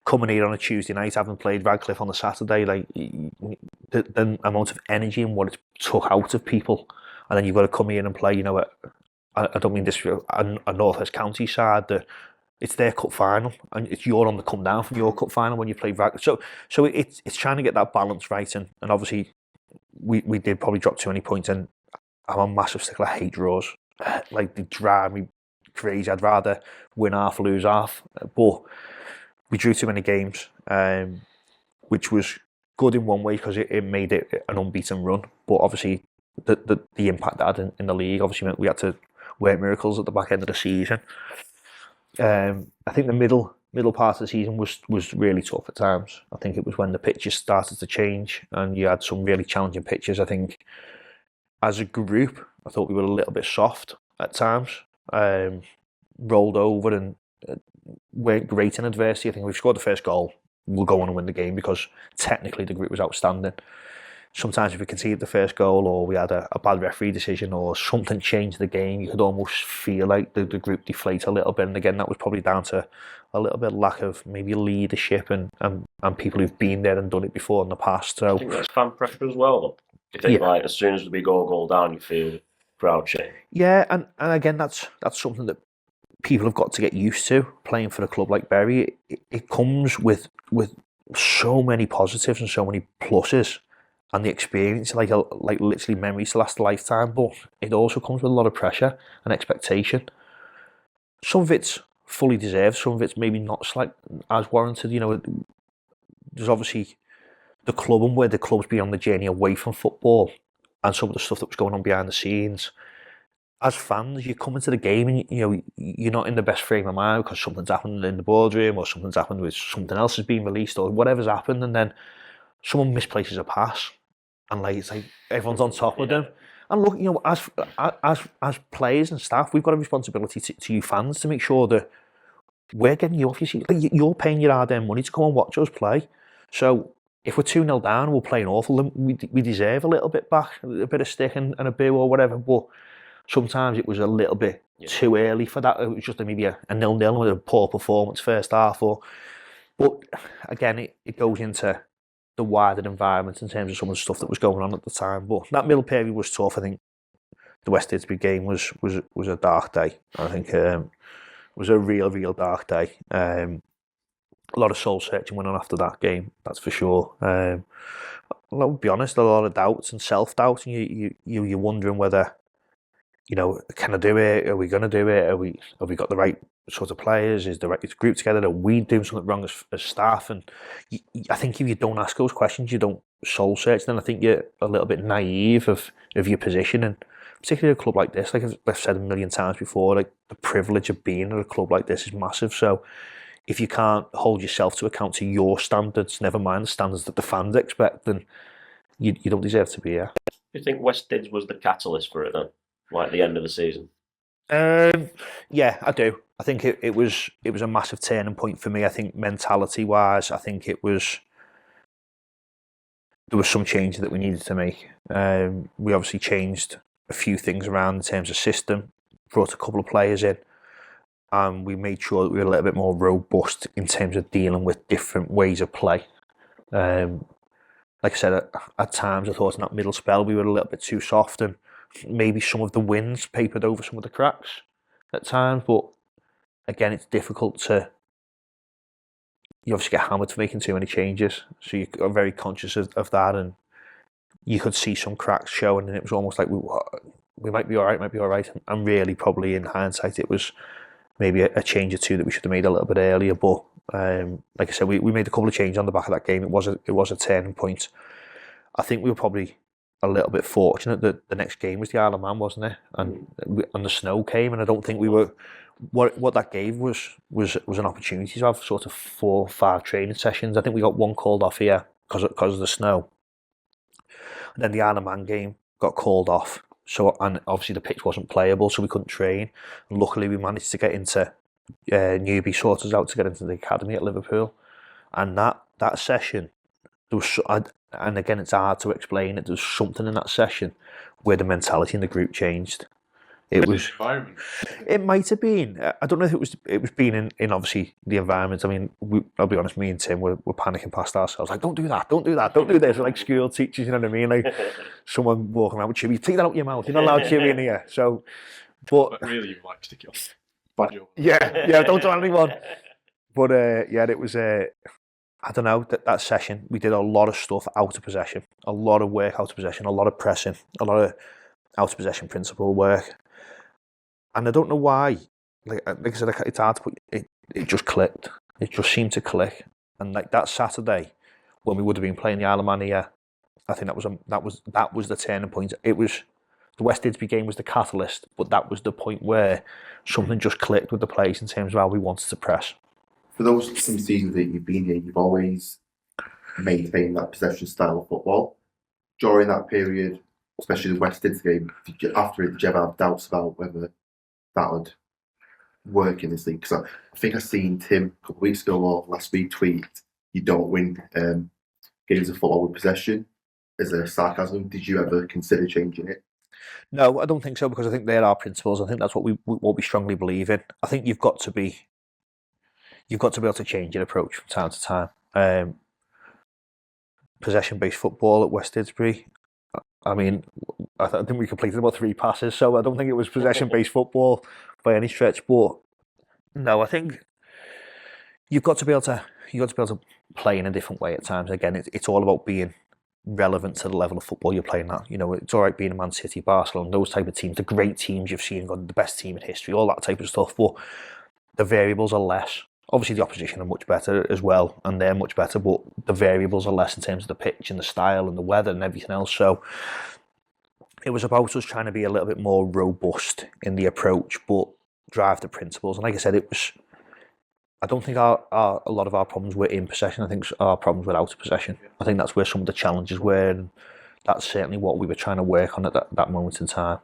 coming here on a Tuesday night, having played Radcliffe on the Saturday, like the amount of energy and what it took out of people, and then you've got to come here and play. You know, I don't mean this for a North West County side that it's their cup final, and it's you're on the come down from your cup final when you play Radcliffe. So it's trying to get that balance right, and obviously we did probably drop too many points, and I'm a massive stickler. I hate draws. Like, they drive me crazy. I'd rather win half, lose half, but we drew too many games, which was good in one way because it made it an unbeaten run. But obviously, the impact that had in the league obviously meant we had to work miracles at the back end of the season. I think the middle part of the season was really tough at times. I think it was when the pitches started to change and you had some really challenging pitches. I think as a group, I thought we were a little bit soft at times, rolled over and weren't great in adversity. I think we've scored the first goal, we'll go on and win the game because technically the group was outstanding. Sometimes if we conceded the first goal, or we had a bad referee decision, or something changed the game, you could almost feel like the group deflate a little bit. And again, that was probably down to a little bit of lack of maybe leadership and people who've been there and done it before in the past. So I think that's fan pressure as well, though. You think, like, as soon as we go a goal down, you feel crowd change. Yeah, and again, that's something that people have got to get used to, playing for a club like Bury. It comes with so many positives and so many pluses, and the experience, like literally memories to last a lifetime. But it also comes with a lot of pressure and expectation. Some of it's fully deserved, some of it's maybe not as warranted. You know, there's obviously the club and where the club's been on the journey away from football, and some of the stuff that was going on behind the scenes. As fans, you come into the game and you're not in the best frame of mind because something's happened in the boardroom, or something's happened with something else has been released, or whatever's happened, and then someone misplaces a pass, and it's like everyone's on top of them. And look, as players and staff, we've got a responsibility to you fans to make sure that we're getting you off your seat. Like, you're paying your hard-earned money to come and watch us play. So if we're 2-0 down and we're playing awful, then we deserve a little bit back, a bit of stick and a boo or whatever. But sometimes it was a little bit too early for that. It was just maybe a 0-0 with a poor performance first half. But again, it goes into the wider environment in terms of some of the stuff that was going on at the time. But that middle period was tough. I think the West Didsbury game was a dark day. I think it was a real dark day. A lot of soul searching went on after that game, that's for sure. I'll be honest, a lot of doubts and self-doubt, and you're wondering whether, can I do it? Are we going to do it? Have we got the right sort of players? Is the right group together? Are we doing something wrong as staff? And I think if you don't ask those questions, you don't soul searching, and I think you're a little bit naive of your position, and particularly a club like this. Like I've said a million times before, like the privilege of being at a club like this is massive. So if you can't hold yourself to account to your standards, never mind the standards that the fans expect, then you don't deserve to be here. Do you think West Dids was the catalyst for it then, like at the end of the season? Yeah, I do. I think it was a massive turning point for me. I think mentality wise, I think there was some change that we needed to make. We obviously changed a few things around in terms of system, brought a couple of players in, and we made sure that we were a little bit more robust in terms of dealing with different ways of play. Like I said, at times I thought in that middle spell we were a little bit too soft, and maybe some of the wins papered over some of the cracks at times. But again, it's difficult to. You obviously get hammered for making too many changes, so you are very conscious of that, and you could see some cracks showing, and it was almost like we might be all right, and really probably in hindsight it was maybe a change or two that we should have made a little bit earlier. But like I said, we made a couple of changes on the back of that game. It was a turning point. I think we were probably a little bit fortunate that the next game was the Isle of Man, wasn't it? And the snow came, and I don't think we were. What that gave was an opportunity to have sort of 4 or 5 training sessions. I think we got one called off here because of the snow, and then the Isle of Man game got called off. So, and obviously the pitch wasn't playable, so we couldn't train. And luckily, we managed to get into newbie sorters out to get into the academy at Liverpool, and that session there was. And again, it's hard to explain it. There was something in that session where the mentality in the group changed. It was. It might have been. I don't know if it was being in obviously the environment. I mean, I'll be honest. Me and Tim were panicking past ourselves. Like, don't do that. Don't do that. Don't do this. We're like school teachers. You know what I mean? Like someone walking around with chili. Take that out of your mouth. You're not allowed chili in here. So, but really, you like stick it on. Bad joke. Yeah. Don't tell anyone. But yeah, it was. I don't know, that session, we did a lot of stuff out of possession, a lot of work out of possession, a lot of pressing, a lot of out of possession principle work. And I don't know why, like I said, it's hard to put, it just clicked. It just seemed to click. And like that Saturday, when we would have been playing the Isle of Man here, I think that was the turning point. It was, the West Didsbury game was the catalyst, but that was the point where something just clicked with the players in terms of how we wanted to press. For those some seasons that you've been here, you've always maintained that possession style of football. During that period, especially the West Dids game, did you ever have doubts about whether that would work in this league? Because I think I seen Tim a couple of weeks ago or last week tweet, you don't win games of football with possession as a sarcasm. Did you ever consider changing it? No, I don't think so, because I think they're our principles. I think that's what we strongly believe in. I think you've got to be able to change your approach from time to time. Possession-based football at West Didsbury. I mean, I think we completed about 3 passes, so I don't think it was possession-based football by any stretch. But no, I think you've got to be able to play in a different way at times. Again, it's all about being relevant to the level of football you're playing at. You know, it's all right being a Man City, Barcelona, those type of teams, the great teams you've seen, got the best team in history, all that type of stuff. But the variables are less. Obviously, the opposition are much better as well, and they're much better, but the variables are less in terms of the pitch and the style and the weather and everything else. So it was about us trying to be a little bit more robust in the approach, but drive the principles. And like I said, I don't think a lot of our problems were in possession. I think our problems were out of possession. I think that's where some of the challenges were, and that's certainly what we were trying to work on at that moment in time.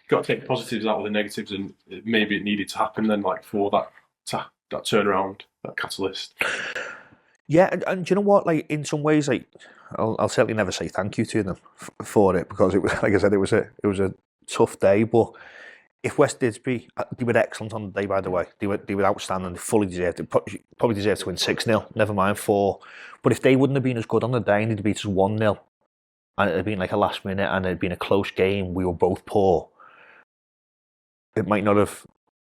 Got to take positives out of the negatives, and maybe it needed to happen then, like for that turnaround, that catalyst. Yeah, and do you know what? Like in some ways, like I'll certainly never say thank you to them for it, because it was, like I said, it was a tough day. But if West Didsbury, they were excellent on the day, by the way. They were outstanding. They fully deserved it. Probably deserved to win 6-0. Never mind 4. But if they wouldn't have been as good on the day, and they'd beat us 1-0, and it had been like a last minute, and it had been a close game, we were both poor, it might not have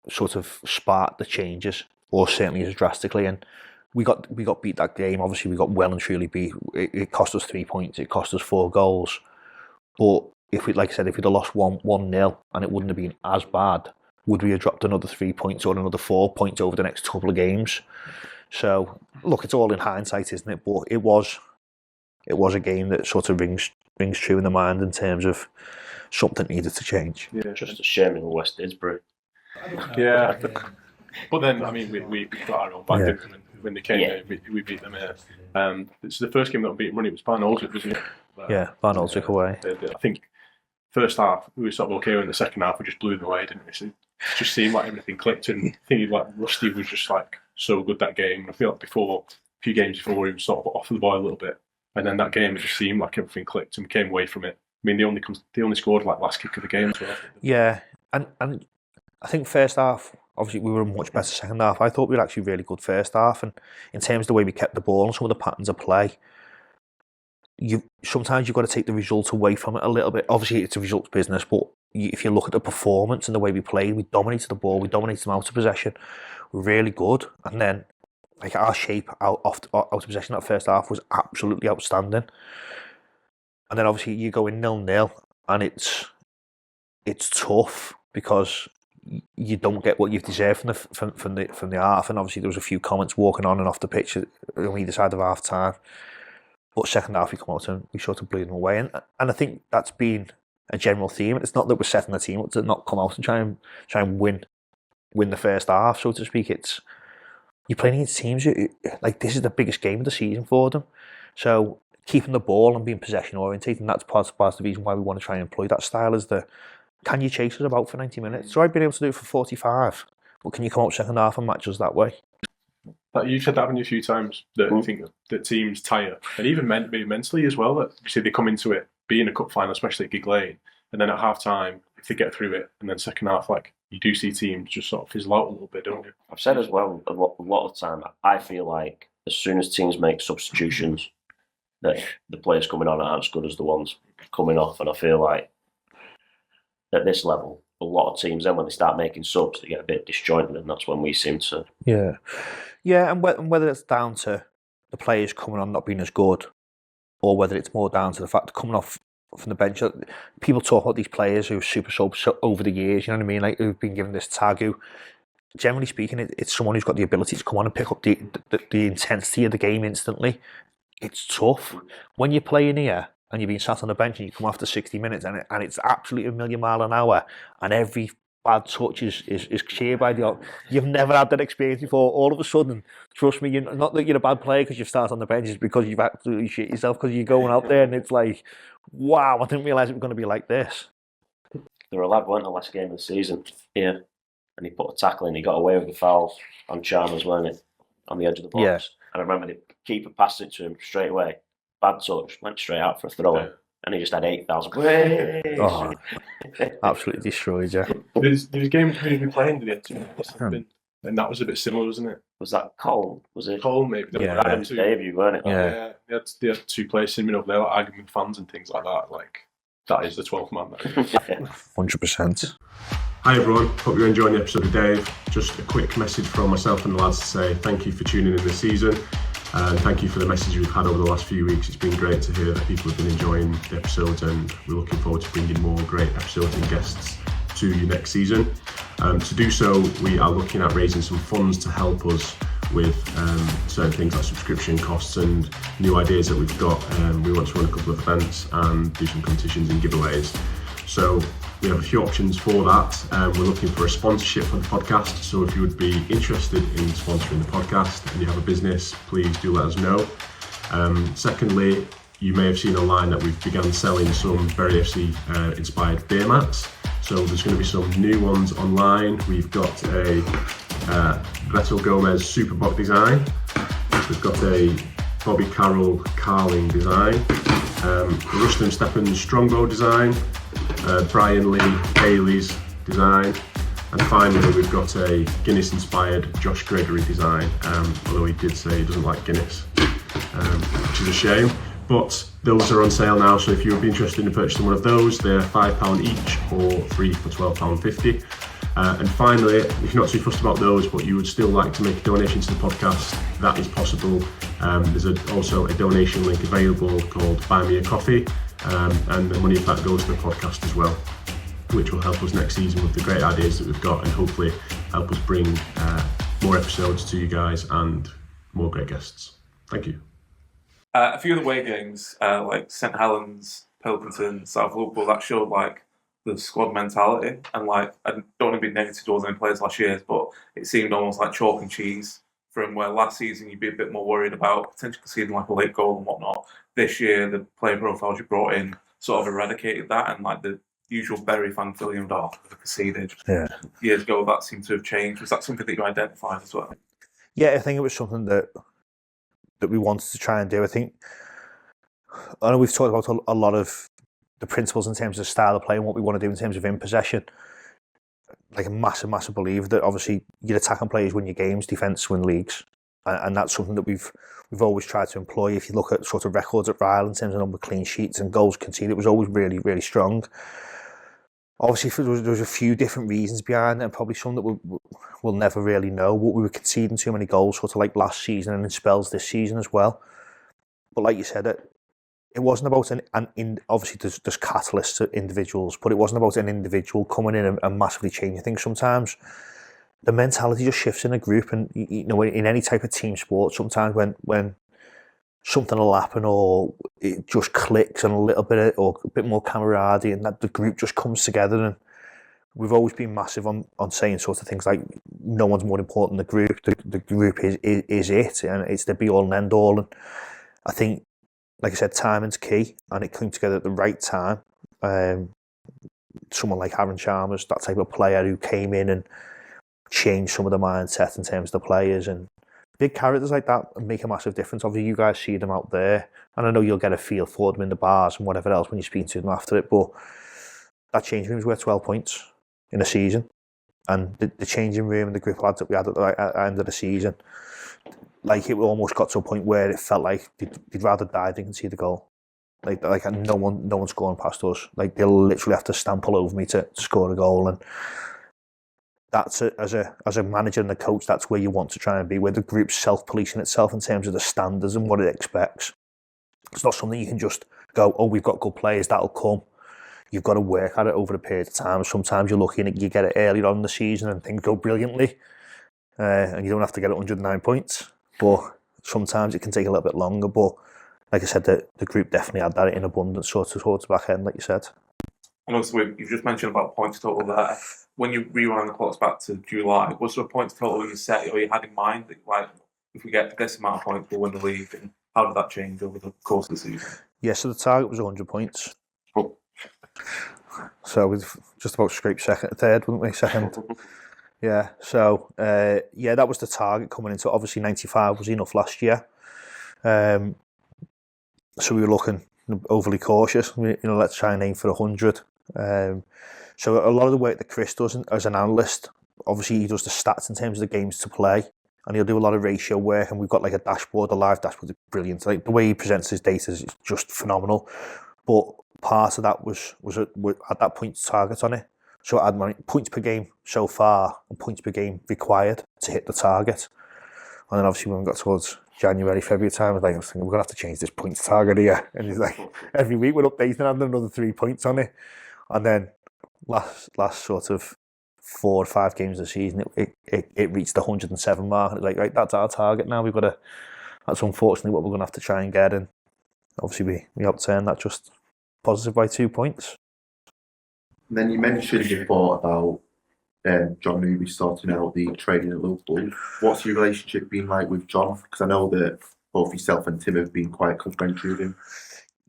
sort of sparked the changes, or certainly as drastically. And we got beat that game. Obviously, we got well and truly beat. It cost us 3 points. It cost us 4 goals. But if we'd have lost 1-0 and it wouldn't have been as bad, would we have dropped another 3 points or another 4 points over the next couple of games? So look, it's all in hindsight, isn't it? But it was a game that sort of rings true in the mind in terms of something needed to change. Yeah, just a shame in West Didsbury. Yeah. But then, I mean, we got our own back didn't we? When they came here, we beat them here. It's the first game that we beat them running. It was Barn Oldwick, wasn't it? Barn Oldwick away. I think first half we were sort of okay. In the second half, we just blew them away, didn't we? So it just seemed like everything clicked, and I think like Rusty was just like so good that game. I feel like a few games before, he was sort of off the ball a little bit, and then that game it just seemed like everything clicked and we came away from it. I mean, they only scored like last kick of the game as well. Yeah, and I think first half, obviously we were much better second half. I thought we were actually really good first half, and in terms of the way we kept the ball and some of the patterns of play, sometimes you've got to take the result away from it a little bit. Obviously it's a results business, but if you look at the performance and the way we played, we dominated the ball, we dominated them out of possession. We're really good, and then like our shape out of possession that first half was absolutely outstanding. And then obviously you go in 0-0, and it's tough because you don't get what you've deserved from the half. And obviously there was a few comments walking on and off the pitch on either side of half time. But second half we come out and we sort of blew them away, and I think that's been a general theme. It's not that we're setting the team up to not come out and try and win the first half, so to speak. It's you're playing against teams who, like, this is the biggest game of the season for them. So keeping the ball and being possession orientated, and that's part of the reason why we want to try and employ that style, is can you chase us about for 90 minutes? So I've been able to do it for 45, but can you come out second half and match us that way? Like you've said that a few times, that you think that teams tire, and even maybe mentally as well, that you see they come into it being a cup final, especially at Gig Lane, and then at half time, if they get through it, and then second half, like, you do see teams just sort of fizzle out a little bit, don't you? I've said as well a lot of time, I feel like as soon as teams make substitutions, that the players coming on aren't as good as the ones coming off, and I feel like at this level, a lot of teams then when they start making subs, they get a bit disjointed, and that's when we seem to. Yeah, and whether it's down to the players coming on not being as good, or whether it's more down to the fact of coming off from the bench. People talk about these players who are super subs over the years, you know what I mean, like who've been given this tag, who, generally speaking, it's someone who's got the ability to come on and pick up the intensity of the game instantly. It's tough when you're playing here and you're being sat on the bench and you come after 60 minutes and it's absolutely a million mile an hour, and every bad touch is cheered by the. You've never had that experience before. All of a sudden, trust me, not that you're a bad player because you've started on the bench, it's because you've absolutely shit yourself because you're going out there and it's like, wow, I didn't realise it was going to be like this. There were a lad, weren't the last game of the season here, and he put a tackle in, he got away with the foul on Chalmers, weren't it? On the edge of the box. Yeah. And I remember the keeper passed it to him straight away. Bad touch, went straight out for a throw in. And he just had 8,000. Oh, absolutely destroyed, yeah. There's games we've been playing today, and that was a bit similar, wasn't it? Was that Cole? Was it? Cole, maybe. Yeah. Dave, weren't it? Yeah. They had two players sitting over there, like, arguing with fans and things like that. Like, that is the 12th man. 100%. Hi everyone, hope you're enjoying the episode of Dave. Just a quick message from myself and the lads to say thank you for tuning in this season, and thank you for the message we've had over the last few weeks. It's been great to hear that people have been enjoying the episodes, and we're looking forward to bringing more great episodes and guests to you next season. To do so, we are looking at raising some funds to help us with certain things like subscription costs and new ideas that we've got. We want to run a couple of events and do some competitions and giveaways. So we have a few options for that. We're looking for a sponsorship for the podcast. So if you would be interested in sponsoring the podcast and you have a business, please do let us know. Secondly, you may have seen online that we've begun selling some Bury FC inspired beer mats. So there's going to be some new ones online. We've got a Beto Gomez Superbox design. We've got a Bobby Carroll Carling design, Rustem Stepan Strongbow design, Brian Lee Bailey's design, and finally we've got a Guinness inspired Josh Gregory design, although he did say he doesn't like Guinness, which is a shame. But those are on sale now, so if you would be interested in purchasing one of those, they're £5 each or 3 for £12.50. And finally, if you're not too fussed about those, but you would still like to make a donation to the podcast, that is possible. There's also a donation link available called Buy Me a Coffee, and the money of that goes to the podcast as well, which will help us next season with the great ideas that we've got, and hopefully help us bring more episodes to you guys and more great guests. Thank you. A few of the away games, like St Helens, Pilkington, South Liverpool, that showed like the squad mentality. And like, I don't want to be negative towards any players last year, but it seemed almost like chalk and cheese. From where last season you'd be a bit more worried about potentially conceding like a late goal and whatnot. This year, the player profiles you brought in sort of eradicated that, and like the usual Bury fan feeling of conceded. Yeah. Years ago, that seemed to have changed. Was that something that you identified as well? Yeah, I think it was something that we wanted to try and do. I know we've talked about a lot of the principles in terms of style of play and what we want to do in terms of in possession. Like a massive believer that obviously your attacking players win your games, defence win leagues, and that's something that we've always tried to employ. If you look at sort of records at Ryle in terms of number of clean sheets and goals conceded, it was always really strong. Obviously, there was a few different reasons behind it, and probably some that we'll never really know. But we were conceding too many goals, sort of like last season and in spells this season as well. But like you said, it wasn't about obviously there's catalysts to individuals, but it wasn't about an individual coming in and massively changing things. Sometimes the mentality just shifts in a group, and you know, in any type of team sport, sometimes when something will happen or it just clicks and a bit more camaraderie, and that the group just comes together. And we've always been massive on saying sort of things like no one's more important than the group. The group is it, and it's the be all and end all. And I think, like I said, timing's key, and it came together at the right time. Someone like Aaron Chalmers, that type of player who came in and changed some of the mindset in terms of the players, and big characters like that make a massive difference. Obviously, you guys see them out there, and I know you'll get a feel for them in the bars and whatever else when you speak to them after it, but that changing room was worth 12 points in a season, and the changing room and the group of lads that we had at the end of the season, like it almost got to a point where it felt like they'd rather die than concede the goal. Like no one's scoring past us. Like they'll literally have to stamp all over me to score a goal, and that's as a manager and a coach, that's where you want to try and be, where the group's self-policing itself in terms of the standards and what it expects. It's not something you can just go, oh, we've got good players, that'll come. You've got to work at it over a period of time. Sometimes you're lucky and you get it earlier on in the season and things go brilliantly, and you don't have to get 109 points. But sometimes it can take a little bit longer. But like I said, the group definitely had that in abundance sort of towards the back end, like you said. And also, you've just mentioned about points total there. When you rewind the clocks back to July, was there a points total you set or you had in mind that, like, if we get this amount of points, we'll win the league? And how did that change over the course of the season? Yeah, so the target was 100 points. Oh. So we've just about scraped third, wouldn't we? Second. Yeah, so that was the target coming into. Obviously 95 was enough last year, so we were looking overly cautious. Let's try and aim for 100. So a lot of the work that Chris does as an analyst, obviously he does the stats in terms of the games to play, and he'll do a lot of ratio work, and we've got like a dashboard, a live dashboard is brilliant. Like the way he presents his data is just phenomenal. But part of that was at that points target on it. So I had points per game so far and points per game required to hit the target. And then obviously when we got towards January, February time, I was thinking, we're going to have to change this points target here. And he's like, every week we're updating and adding another 3 points on it. And then last sort of 4 or 5 games of the season, it reached the 107 mark. And it's like, right, that's our target now. That's unfortunately what we're going to have to try and get. And obviously we obtained that just positive by 2 points. And then you mentioned before about John Newby starting out the training at Liverpool. What's your relationship been like with John? Because I know that both yourself and Tim have been quite complimentary with him.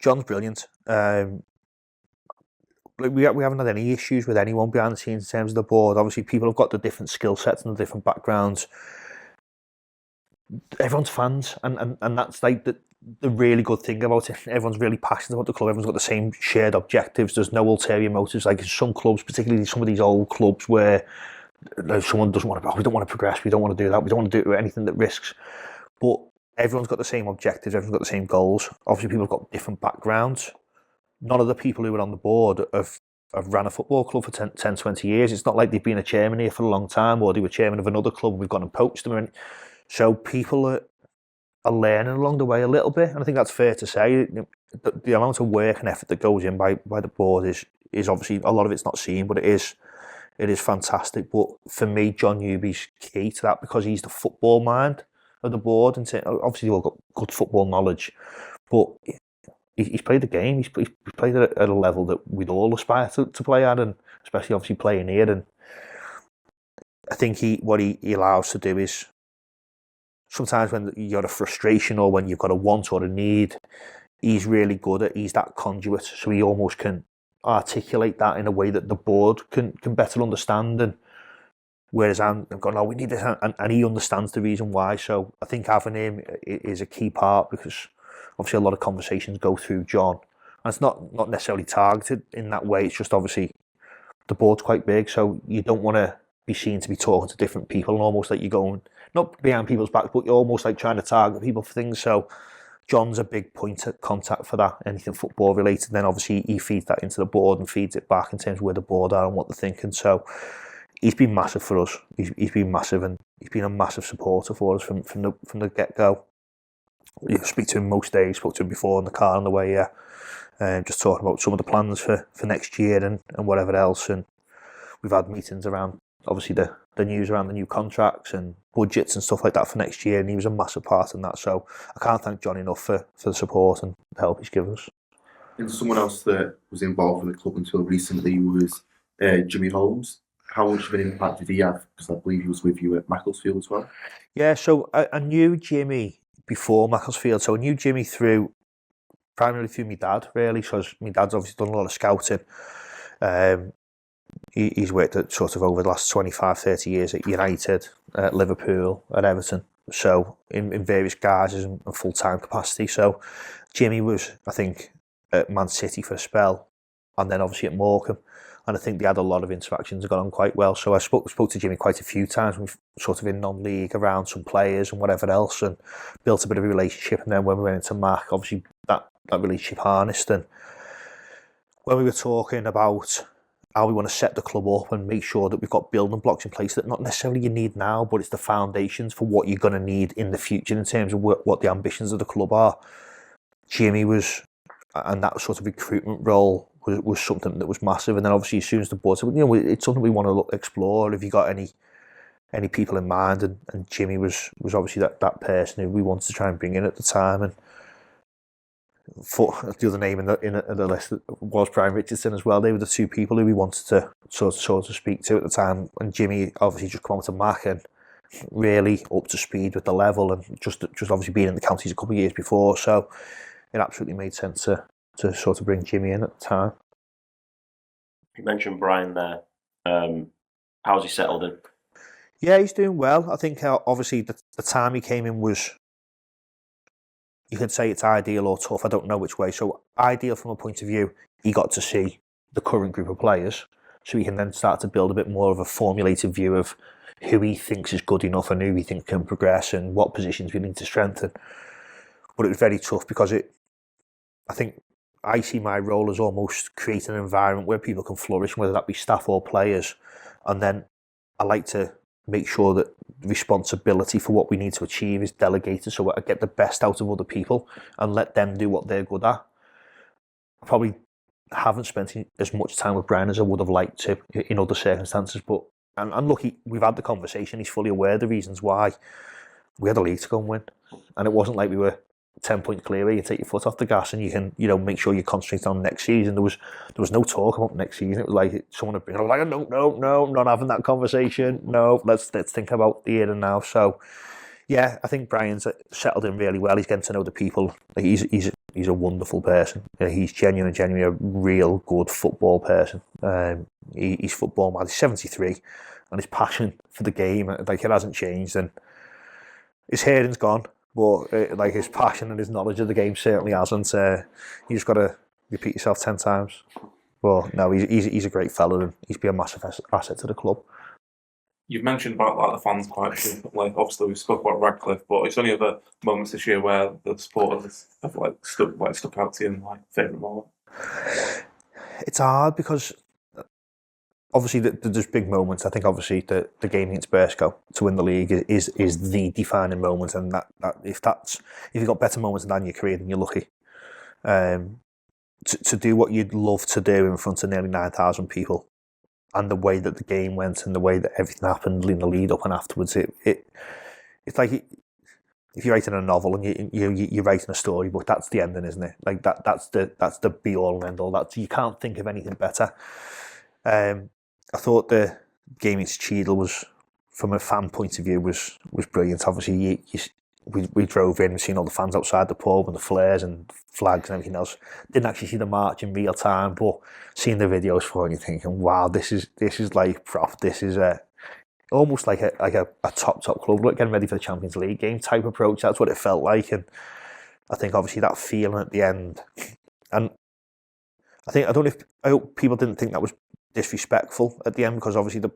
John's brilliant. We haven't had any issues with anyone behind the scenes in terms of the board. Obviously, people have got the different skill sets and the different backgrounds. Everyone's fans, and that's like the really good thing about it. Everyone's really passionate about the club. Everyone's got the same shared objectives. There's no ulterior motives. Like in some clubs, particularly some of these old clubs, where someone doesn't want to. Oh, we don't want to progress. We don't want to do that. We don't want to do anything that risks. But everyone's got the same objectives. Everyone's got the same goals. Obviously, people have got different backgrounds. None of the people who are on the board have ran a football club for 10, 20 years. It's not like they've been a chairman here for a long time, or they were chairman of another club and we've gone and poached them. So people are learning along the way a little bit, and I think that's fair to say. The amount of work and effort that goes in by the board is obviously, a lot of it's not seen, but it is fantastic. But for me, John Newby's key to that, because he's the football mind of the board. And obviously, they've all got good football knowledge, but he's played the game. He's played at a level that we'd all aspire to play at, and especially obviously playing here. And I think what he allows to do is sometimes when you've got a frustration or when you've got a want or a need, he's really good at. He's that conduit, so he almost can articulate that in a way that the board can better understand. And whereas I'm going, oh, we need this, and he understands the reason why. So I think having him is a key part, because obviously a lot of conversations go through John, and it's not necessarily targeted in that way. It's just obviously the board's quite big, so you don't want to be seen to be talking to different people, and almost like you're going not behind people's backs, but you're almost like trying to target people for things. So John's a big point of contact for that, anything football related. And then obviously he feeds that into the board and feeds it back in terms of where the board are and what they're thinking. So he's been massive for us. He's been massive, and he's been a massive supporter for us from the get go. You speak to him most days. Spoke to him before in the car on the way here, just talking about some of the plans for next year and whatever else. And we've had meetings around obviously the news around the new contracts and budgets and stuff like that for next year, and he was a massive part in that. So I can't thank John enough for the support and the help he's given us. And someone else that was involved in the club until recently was Jimmy Holmes. How much of an impact did he have? Because I believe he was with you at Mlesfield as well. Yeah, so I knew Jimmy before Mlesfield. So I knew Jimmy primarily through my dad, really, because my dad's obviously done a lot of scouting. He's worked at sort of over the last 25, 30 years at United, at Liverpool, at Everton. So in various guises and full-time capacity. So Jimmy was, I think, at Man City for a spell, and then obviously at Morecambe. And I think they had a lot of interactions that got on quite well. So I spoke to Jimmy quite a few times, sort of in non-league around some players and whatever else, and built a bit of a relationship. And then when we went into Mac, obviously that relationship harnessed. And when we were talking about how we want to set the club up and make sure that we've got building blocks in place that not necessarily you need now, but it's the foundations for what you're going to need in the future in terms of what the ambitions of the club are. Jimmy was, and that sort of recruitment role was something that was massive. And then obviously as soon as the board said, it's something we want to explore. Have you got any people in mind? And Jimmy was obviously that person who we wanted to try and bring in at the time. And for the other name in the list was Brian Richardson as well. They were the two people who we wanted to sort of speak to at the time. And Jimmy obviously just come to Mac and really up to speed with the level, and just obviously being in the counties a couple of years before. So it absolutely made sense to sort of bring Jimmy in at the time. You mentioned Brian there. How's he settled in? Yeah, he's doing well. I think obviously the time he came in was, you could say it's ideal or tough. I don't know which way. So ideal from a point of view, he got to see the current group of players, so he can then start to build a bit more of a formulated view of who he thinks is good enough and who he thinks can progress and what positions we need to strengthen. But it was very tough because I think I see my role as almost creating an environment where people can flourish, whether that be staff or players. And then I like to make sure that the responsibility for what we need to achieve is delegated, so I get the best out of other people and let them do what they're good at. I probably haven't spent as much time with Brian as I would have liked to in other circumstances, but I'm lucky we've had the conversation. He's fully aware of the reasons why. We had a league to go and win, and it wasn't like we were 10 points clear where you take your foot off the gas and you can, make sure you concentrate on next season. There was no talk about next season. It was like someone would bring it. I was like, no, not having that conversation. No, let's think about the here and now. So yeah, I think Brian's settled in really well. He's getting to know the people. He's a wonderful person. He's genuinely a real good football person. He's football mad. He's 73, and his passion for the game, it hasn't changed. And his hearing's gone, but his passion and his knowledge of the game certainly hasn't. You just got to repeat yourself 10 times. But no, he's a great fella, and he's been a massive asset to the club. You've mentioned about the fans quite frequently. Obviously, we spoke about Radcliffe, but it's only other moments this year where the supporters have stuck out to you in favourite moment. It's hard because obviously there's big moments. I think obviously the game against Burscough to win the league is the defining moment, and that if you've got better moments than that in your career, then you're lucky. To do what you'd love to do in front of nearly 9,000 people, and the way that the game went and the way that everything happened in the lead up and afterwards, it's like if you're writing a novel and you're writing a story, but that's the ending, isn't it? Like that's the be all and end all. That you can't think of anything better. I thought the game against Cheadle was, from a fan point of view, was brilliant. Obviously, we drove in and seen all the fans outside the pub and the flares and flags and everything else. Didn't actually see the march in real time, but seeing the videos for it, you're thinking, wow, this is like prop. This is almost like a top club getting ready for the Champions League game type approach. That's what it felt like, and I think obviously that feeling at the end, and I hope people didn't think that was disrespectful at the end, because obviously the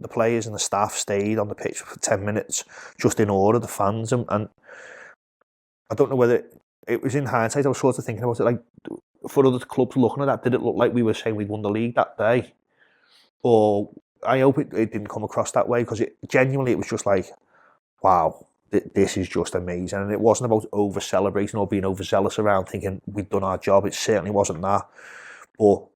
players and the staff stayed on the pitch for 10 minutes just in order, the fans, and I don't know whether it was, in hindsight, I was sort of thinking about it, like, for other clubs looking at that, did it look like we were saying we'd won the league that day? Or I hope it didn't come across that way, because it was just like, wow, this is just amazing. And it wasn't about over celebrating or being overzealous around thinking we'd done our job. It certainly wasn't that, but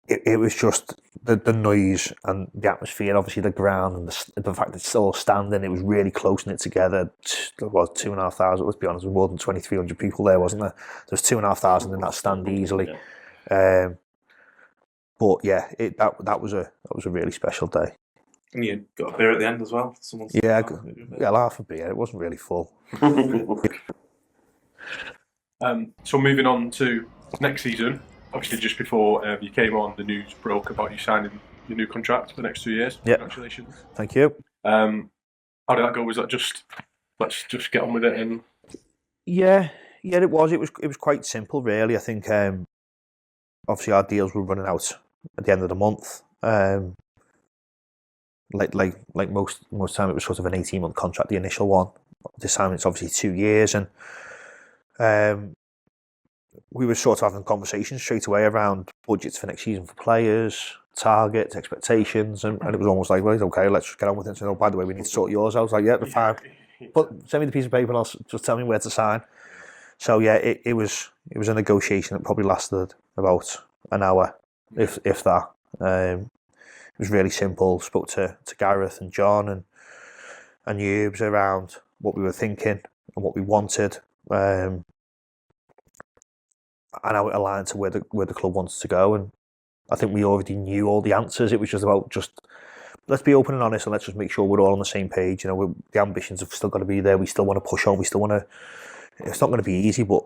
it was just the noise and the atmosphere, obviously the ground and the fact that it's all standing. It was really close knit together. There was 2,500, let's be honest, there was more than 2,300 people there, wasn't there? There was 2,500 in that stand easily. Yeah. But yeah, that was a really special day. And you got a beer at the end as well. Yeah, half a beer. It wasn't really full. So moving on to next season, obviously just before you came on, the news broke about you signing your new contract for the next 2 years. Yep. Congratulations. Thank you. How did that go? Was that just, let's just get on with it? And yeah, it was. It was quite simple, really. I think obviously our deals were running out at the end of the month. Like most time, it was sort of an 18-month contract, the initial one. This time it's obviously 2 years, and we were sort of having conversations straight away around budgets for next season for players, targets, expectations, and it was almost like, well, okay, let's just get on with it. So, oh, by the way, we need to sort yours out. I was like, yeah, fine. But send me the piece of paper and I'll just tell me where to sign. So yeah, it was a negotiation that probably lasted about an hour, if that. It was really simple. Spoke to Gareth and John and Hubes around what we were thinking and what we wanted, and how it aligned to where the club wanted to go. And I think we already knew all the answers. It was just about let's be open and honest, and let's just make sure we're all on the same page. You know, the ambitions have still got to be there. We still want to push on. We still want to. It's not going to be easy, but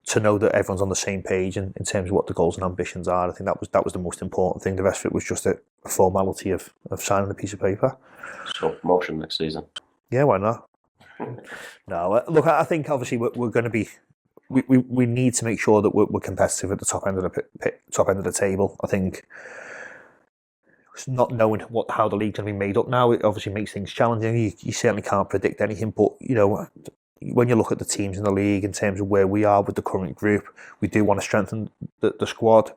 to know that everyone's on the same page in terms of what the goals and ambitions are, I think that was the most important thing. The rest of it was just a formality of signing a piece of paper. So promotion next season. Yeah, why not? No, look, I think obviously we're going to be. We need to make sure that we're competitive at the top end of the table. I think not knowing how the league's going to be made up now, it obviously makes things challenging. You certainly can't predict anything, but you know, when you look at the teams in the league in terms of where we are with the current group, we do want to strengthen the squad.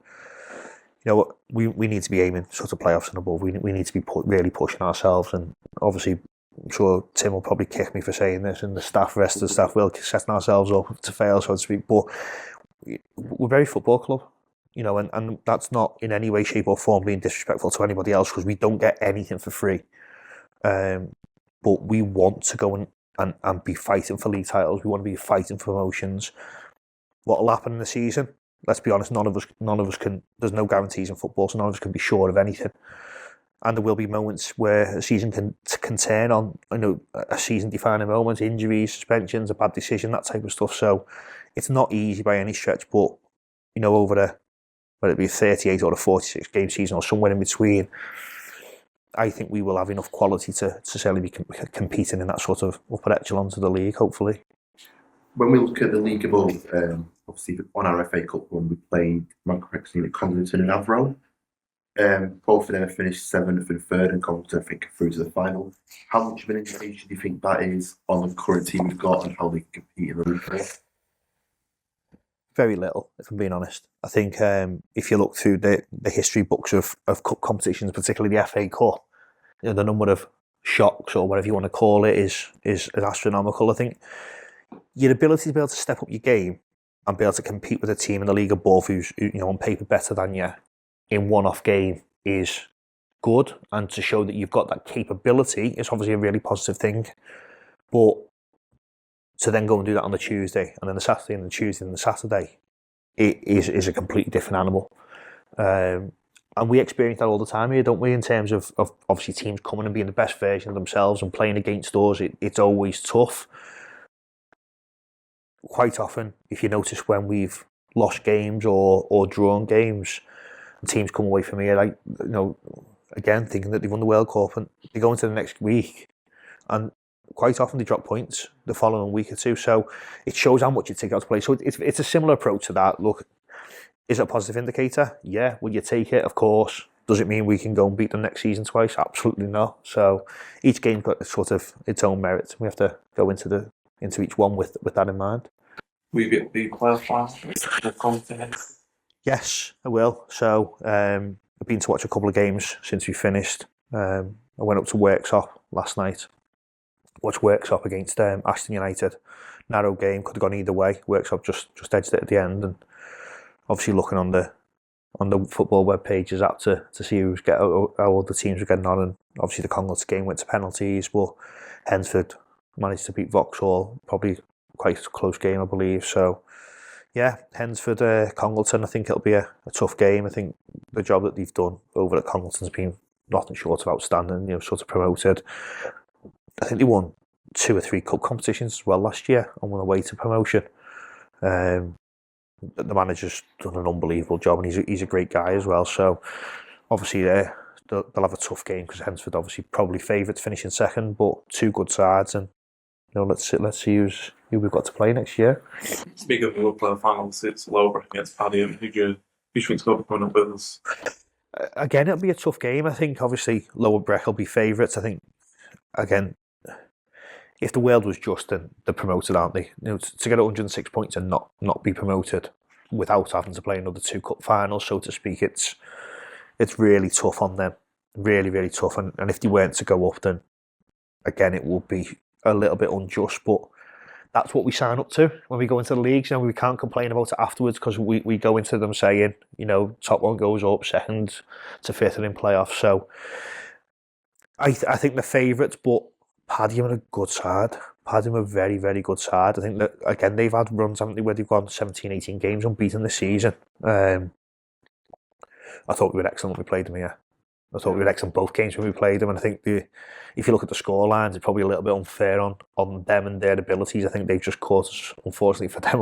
You know, we need to be aiming sort of playoffs and above. We need to be really pushing ourselves, and obviously, I'm sure Tim will probably kick me for saying this, and the rest of the staff will, setting ourselves up to fail, so to speak. But we're a very football club, you know, and that's not in any way, shape or form being disrespectful to anybody else, because we don't get anything for free. But we want to go and be fighting for league titles. We want to be fighting for promotions. What will happen in the season? Let's be honest, none of us can. There's no guarantees in football, so none of us can be sure of anything. And there will be moments where a season can turn on, you know, a season-defining moment, injuries, suspensions, a bad decision, that type of stuff. So it's not easy by any stretch, but you know, over whether it be a 38 or a 46 game season or somewhere in between, I think we will have enough quality to certainly be competing in that sort of upper echelons of the league, hopefully. When we look at the league above, obviously on our FA Cup run, we played, am I correct, at Congleton and Avro. Both of them have finished 7th and 3rd, and Congleton, I think, through to the final. How much of an indication do you think that is on the current team we've got and how they can compete in the league? Very little, if I'm being honest. I think if you look through the history books of cup competitions, particularly the FA Cup, you know, the number of shocks or whatever you want to call it is astronomical. I think your ability to be able to step up your game and be able to compete with a team in the league above who's, you know, on paper better than you in one-off game is good, and to show that you've got that capability is obviously a really positive thing. But to then go and do that on the Tuesday, and then the Saturday, and the Tuesday, and the Saturday, it is a completely different animal. And we experience that all the time here, don't we? In terms of obviously teams coming and being the best version of themselves and playing against us, it's always tough. Quite often, if you notice when we've lost games or drawn games, and teams come away from here, like, you know, again thinking that they've won the World Cup, and they go into the next week, and quite often they drop points the following week or two. So it shows how much you take out to play. So it's a similar approach to that. Look, is it a positive indicator? Yeah. Will you take it? Of course. Does it mean we can go and beat them next season twice? Absolutely not. So each game's got sort of its own merits. We have to go into each one with that in mind. Will you be at the playoff final with confidence? Yes, I will. So I've been to watch a couple of games since we finished. I went up to Worksop last night. Watched Worksop against Aston United. Narrow game, could have gone either way. Worksop just edged it at the end, and obviously looking on the football web pages out to see how all the teams were getting on, and obviously the Congleton game went to penalties, but Hensford managed to beat Vauxhall, probably quite a close game, I believe. So yeah, Hensford, Congleton, I think it'll be a tough game. I think the job that they've done over at Congleton's been nothing short of outstanding, you know, sort of promoted. I think they won 2 or 3 cup competitions as well last year on the way to promotion. The manager's done an unbelievable job, and he's a great guy as well. So obviously they'll have a tough game, because Hensford obviously probably favourite to finish in second, but 2 good sides, and you know, let's see who we've got to play next year. Speaking of the World Player Finals, it's Loughborough against Paddy. Who do you think's going to be coming up with us? Again, it'll be a tough game. I think obviously Loughborough will be favourites. I think, again, if the world was just, then they're promoted, aren't they? You know, to get 106 points and not be promoted without having to play another 2 cup finals, so to speak, it's really tough on them. Really, really tough. And if they weren't to go up, then again, it will be a little bit unjust, but that's what we sign up to when we go into the leagues. You know, we can't complain about it afterwards, because we go into them saying, you know, top one goes up, second to fifth are in playoffs. So I think they're favourites, but Paddy are a good side. Paddy are a very, very good side. I think that, again, they've had runs, haven't they, where they've gone 17, 18 games unbeaten this season. I thought we were excellent when we played them here. I thought we were excellent both games when we played them, and I think if you look at the score lines, it's probably a little bit unfair on them and their abilities. I think they've just caught us, unfortunately for them,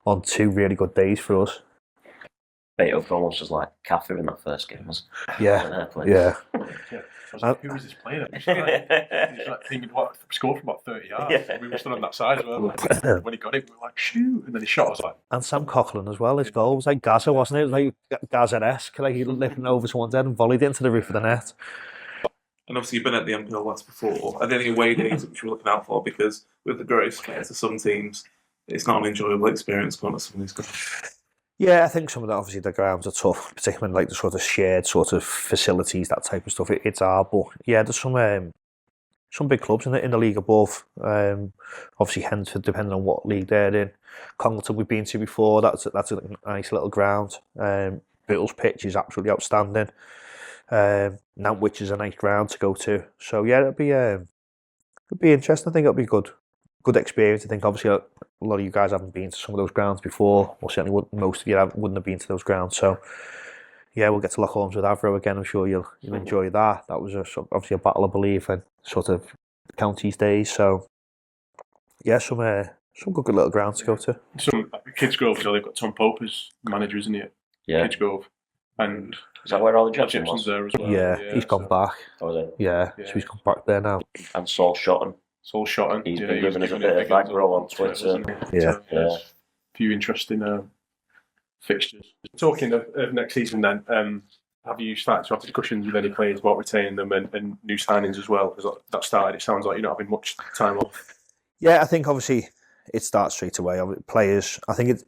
on 2 really good days for us. Beto almost was like Kaffir in that first game, wasn't it? Yeah. I was like, who was this playing at? He's like thinking, what, scored from about 30 yards. Yeah. We were still on that side as well. Like, when he got it, we were like, shoot. And then he shot us like. And Sam Coughlin as well, his goal was like Gaza, wasn't it? It was like Gaza-esque, like he lifting over someone's head and volleyed it into the roof of the net. And obviously you've been at the MPL West before. Are there any away days which you're looking out for? Because with the greatest players of some teams, it's not an enjoyable experience going to some of these grounds. Yeah, I think some of that, obviously the grounds are tough, particularly like the sort of shared sort of facilities, that type of stuff. It's hard, but yeah, there's some big clubs in the league above. Obviously Hensford, depending on what league they're in. Congleton we've been to before. That's a nice little ground. Bittles pitch is absolutely outstanding. Nantwich is a nice ground to go to. So yeah, it'll be interesting. I think it'll be good experience. I think obviously a lot of you guys haven't been to some of those grounds before, or certainly most of you wouldn't have been to those grounds. So yeah, we'll get to Holmes with Avro again. I'm sure you'll enjoy that. That was obviously a battle, I believe, in sort of counties days. So yeah, some good little grounds to go to. Some Kids Grove, so they've got Tom Pope as manager, isn't he? Yeah. Kids Grove. And is that where all the Jepson Jepson's was? there as well. Yeah, he's gone back. Oh, is it? Yeah, so he's gone back there now. And Saul Shotton. It's all shot in. He's been giving us a bit of aggro on Twitter. Yeah. A few interesting fixtures. Talking of next season then, have you started to have discussions with any players about retaining them and new signings as well? Because that started, it sounds like you're not having much time off. Yeah, I think obviously it starts straight away. Players, I think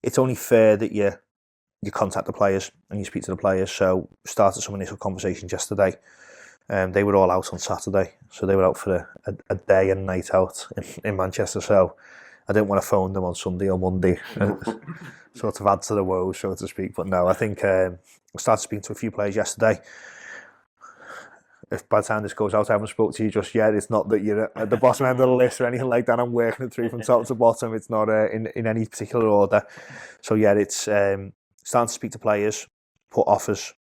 it's only fair that you contact the players and you speak to the players. So started some initial conversations yesterday. They were all out on Saturday, so they were out for a day and night out in Manchester. So I didn't want to phone them on Sunday or Monday, sort of add to the woes, so to speak. But no, I think I started speaking to a few players yesterday. if by the time this goes out, I haven't spoke to you just yet. It's not that you're at the bottom end of the list or anything like that. I'm working it through from top to bottom. It's not in any particular order. So yeah, it's starting to speak to players, put offers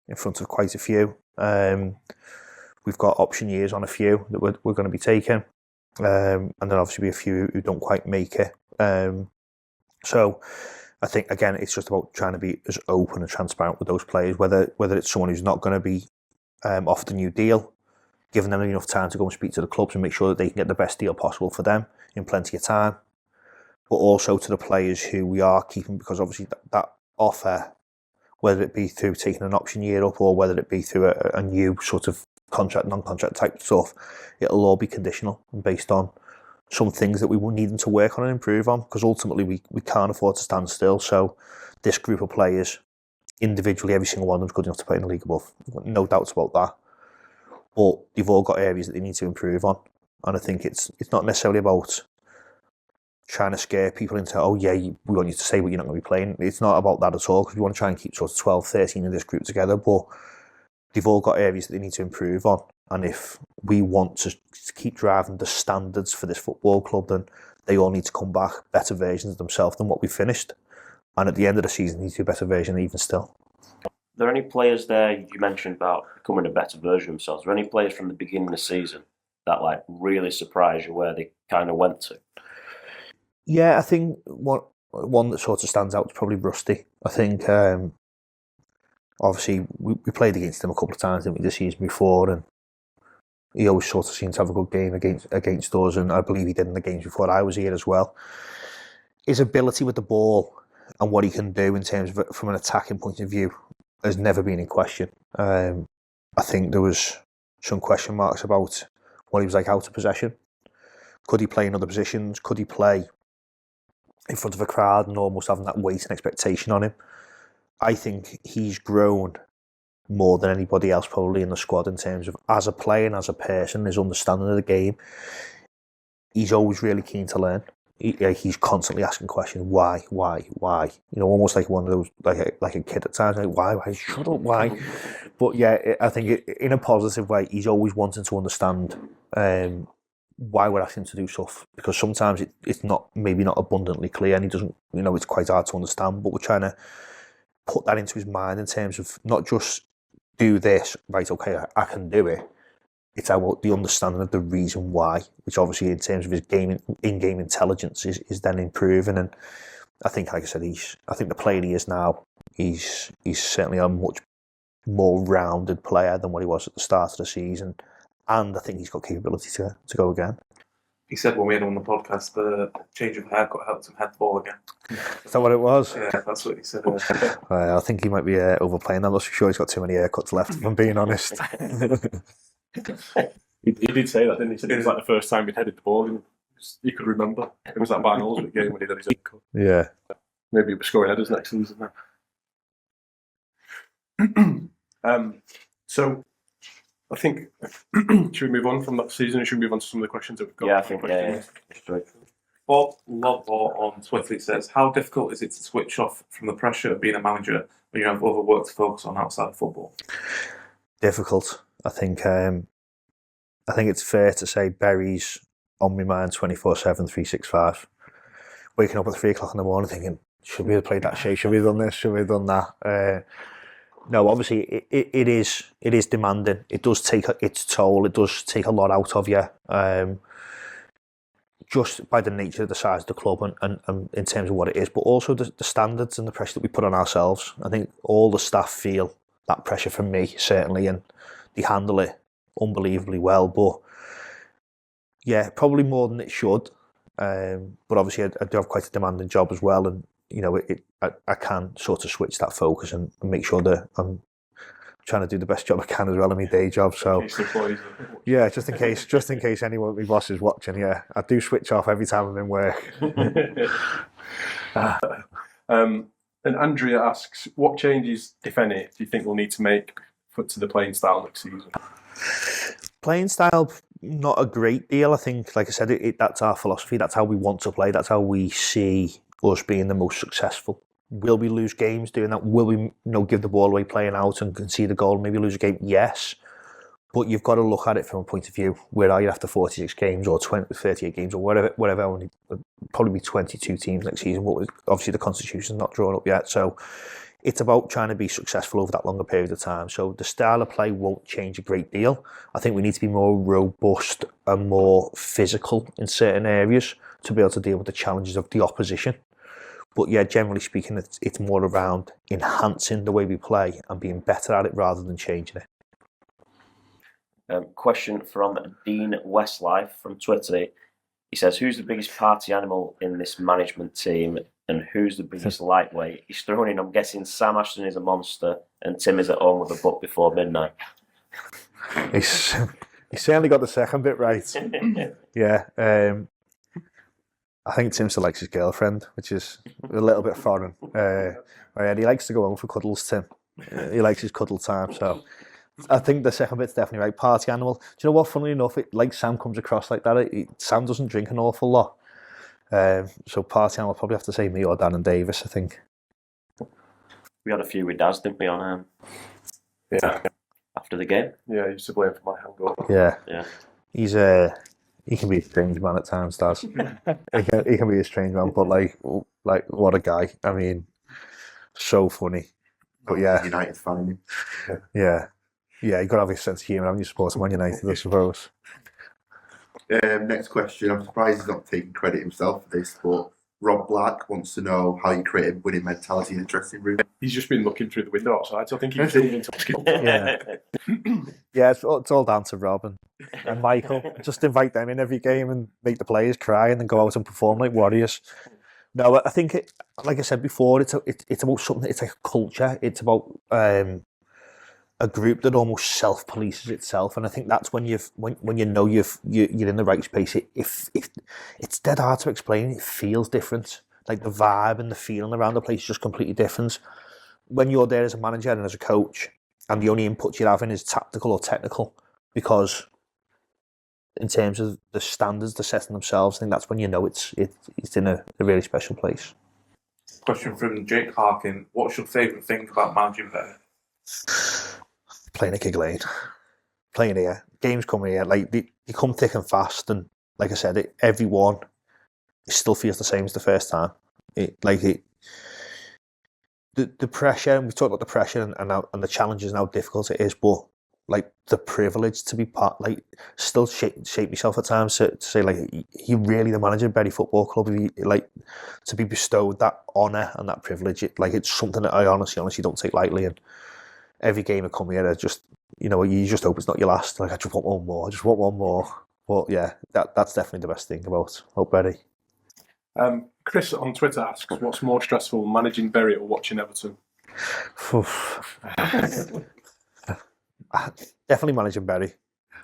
in front of quite a few. We've got option years on a few that we're going to be taking, and then obviously be a few who don't quite make it. So I think again, it's just about trying to be as open and transparent with those players, whether it's someone who's not going to be offered a new deal, giving them enough time to go and speak to the clubs and make sure that they can get the best deal possible for them in plenty of time, but also to the players who we are keeping, because obviously that offer, whether it be through taking an option year up or whether it be through a new sort of contract, non-contract type stuff, it'll all be conditional and based on some things that we will need them to work on and improve on, because ultimately we can't afford to stand still. So this group of players, individually, every single one of them is good enough to play in the league above. No doubts about that. But they've all got areas that they need to improve on. And I think it's not necessarily about trying to scare people into, oh yeah, we want you to say what you're not going to be playing. It's not about that at all, because we want to try and keep sort of 12, 13 in this group together. But they've all got areas that they need to improve on. And if we want to keep driving the standards for this football club, then they all need to come back better versions of themselves than what we finished. And at the end of the season, they need to be a better version even still. Are there any players there you mentioned about becoming a better version of themselves? Are there any players from the beginning of the season that like really surprised you where they kind of went to? Yeah, I think one that sort of stands out is probably Rusty. I think obviously we played against him a couple of times, didn't we, this season before, and he always sort of seemed to have a good game against us, and I believe he did in the games before I was here as well. His ability with the ball and what he can do in terms of from an attacking point of view has never been in question. I think there was some question marks about what he was like out of possession. Could he play in other positions? Could he play in front of a crowd and almost having that weight and expectation on him? I think he's grown more than anybody else probably in the squad in terms of as a player and as a person, his understanding of the game. He's always really keen to learn. He's constantly asking questions. Why? You know, almost like one of those, like a kid at times. Like, why? Shut up, why? But yeah, I think in a positive way, he's always wanting to understand why we're asking him to do stuff. Because sometimes it's maybe not abundantly clear, and he doesn't. You know, it's quite hard to understand. But we're trying to put that into his mind in terms of not just do this, right? Okay, I can do it. It's about the understanding of the reason why, which obviously in terms of his in-game intelligence is then improving. And I think, like I said, I think the player he is now, he's certainly a much more rounded player than what he was at the start of the season. And I think he's got capability to go again. He said when we had him on the podcast, the change of haircut helped him head the ball again. Is that what it was? Yeah, that's what he said. I think he might be overplaying. I'm not sure he's got too many haircuts left, if I'm being honest. He did say that, didn't he? He said it was like the first time he'd headed the ball and he could remember. It was that Barn Allswick game when he did his haircut. Yeah. Maybe he'll be scoring headers next season now. So I think should we move on from that season, or should we move on to some of the questions that we've got? Yeah, I think yeah. Bob Lobbor on Twitter says, how difficult is it to switch off from the pressure of being a manager when you have other work to focus on outside of football? Difficult. I think it's fair to say Berry's on my mind 24/7, 365. Waking up at 3 o'clock in the morning thinking, should we have played that shape? Should we have done this? Should we have done that? No, obviously it is demanding. It does take its toll. It does take a lot out of you. Just by the nature of the size of the club and in terms of what it is, but also the standards and the pressure that we put on ourselves. I think all the staff feel that pressure from me, certainly, and they handle it unbelievably well. But yeah, probably more than it should. But obviously I do have quite a demanding job as well, and you know, I can sort of switch that focus and make sure that I'm trying to do the best job I can as well in my day job. So yeah, just in case anyone of my boss is watching, yeah, I do switch off every time I'm in work. And Andrea asks, what changes, if any, do you think we'll need to make to the playing style next season? Playing style, not a great deal. I think, like I said, that's our philosophy. That's how we want to play. That's how we see us being the most successful. Will we lose games doing that? Will we give the ball away playing out and concede a goal, maybe lose a game? Yes. But you've got to look at it from a point of view, where are you after 46 games or 38 games or whatever, only probably be 22 teams next season, but obviously the constitution's not drawn up yet, so it's about trying to be successful over that longer period of time. So the style of play won't change a great deal. I think we need to be more robust and more physical in certain areas to be able to deal with the challenges of the opposition. But yeah, generally speaking, it's more around enhancing the way we play and being better at it rather than changing it. Question from Dean Westlife from Twitter. He says, who's the biggest party animal in this management team and who's the biggest lightweight? He's thrown in, I'm guessing Sam Ashton is a monster and Tim is at home with a book before midnight. He's certainly got the second bit right. Yeah. I think Tim still likes his girlfriend, which is a little bit foreign. He likes to go home for cuddles, Tim. He likes his cuddle time, so I think the second bit's definitely right. Party animal. Do you know what? Funnily enough, like Sam comes across like that. Sam doesn't drink an awful lot. So party animal, I'll probably have to say me or Dan and Davis, I think. We had a few with Daz, didn't we, on after the game? Yeah, he used to blame for my hangover. Yeah. He can be a strange man at times, Daz. he can be a strange man, but like what a guy. I mean, so funny. But yeah. United fan. Yeah, you got to have a sense of humour, haven't you, supporting Man United, I suppose. Next question. I'm surprised he's not taking credit himself for this, but Rob Black wants to know how you created winning mentality in the dressing room. He's just been looking through the window outside, so I think he was thinking Yeah, it's all down to Rob and Michael. Just invite them in every game and make the players cry and then go out and perform like warriors. No, I think like I said before, it's about something. It's like a culture. It's about a group that almost self-polices itself, and I think that's when you know you're in the right space. If it's dead hard to explain. It feels different. Like the vibe and the feeling around the place is just completely different. When you're there as a manager and as a coach, and the only input you're having is tactical or technical, because in terms of the standards they're setting themselves, I think that's when you know it's in a really special place. Question from Jake Harkin. What's your favourite thing about managing Bury? Playing at Gig Lane. Playing here. Games come here. Like, they come thick and fast, and like I said, everyone still feels the same as the first time. The pressure, and we've talked about the pressure and the challenges and how difficult it is, but like the privilege to be part, like still shape myself at times to say like you're really the manager of Bury Football Club. Like to be bestowed that honour and that privilege, it's something that I honestly don't take lightly. And every game I come here, I just you just hope it's not your last. Like I just want one more. But yeah, that's definitely the best thing about Bury. Chris on Twitter asks, what's more stressful, managing Bury or watching Everton? Definitely managing Bury,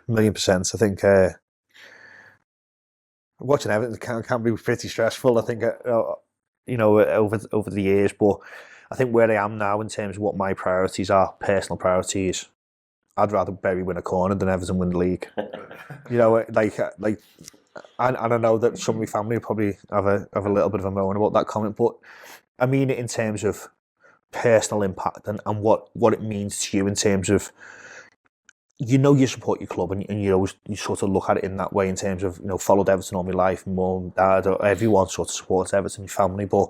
1,000,000%. I think watching Everton can be pretty stressful. I think over the years, but I think where I am now in terms of what my priorities are, personal priorities, I'd rather Bury win a corner than Everton win the league. And I know that some of my family will probably have a little bit of a moan about that comment, but I mean it in terms of personal impact and what it means to you in terms of you support your club and you sort of look at it in that way in terms of followed Everton all my life, mum, dad, everyone sort of supports Everton, family, but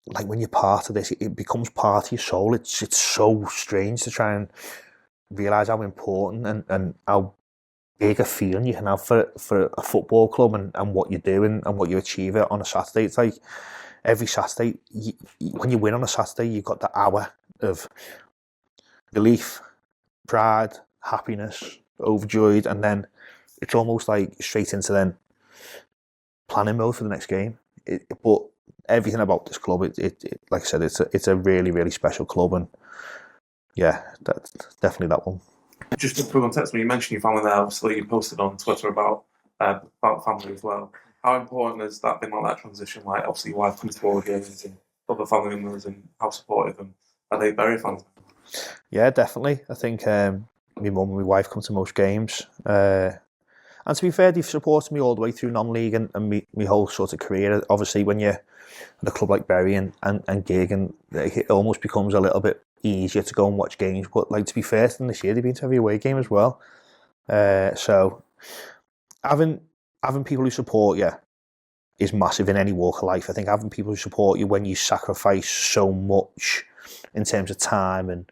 like when you're part of this, it becomes part of your soul. It's so strange to try and realise how important and how big a feeling you can have for a football club and what you do and what you achieve on a Saturday. It's like every Saturday, when you win on a Saturday, you've got that hour of relief, pride, happiness, overjoyed, and then it's almost like straight into then planning mode for the next game. But everything about this club, it like I said, it's a really, really special club, and yeah, that's definitely that one. Just to put context, when you mentioned your family there, obviously you posted on Twitter about family as well. How important has that been, like that transition? Like obviously your wife comes to all the games and other family members, and how supportive and are they Bury fans? Yeah, definitely. I think my mum and my wife come to most games. And to be fair, they've supported me all the way through non-league and my whole sort of career. Obviously, when you're at a club like Bury and gig, and it almost becomes a little bit easier to go and watch games. But like, to be fair to them this year, they've been to every away game as well. So having people who support you is massive in any walk of life. I think having people who support you when you sacrifice so much in terms of time and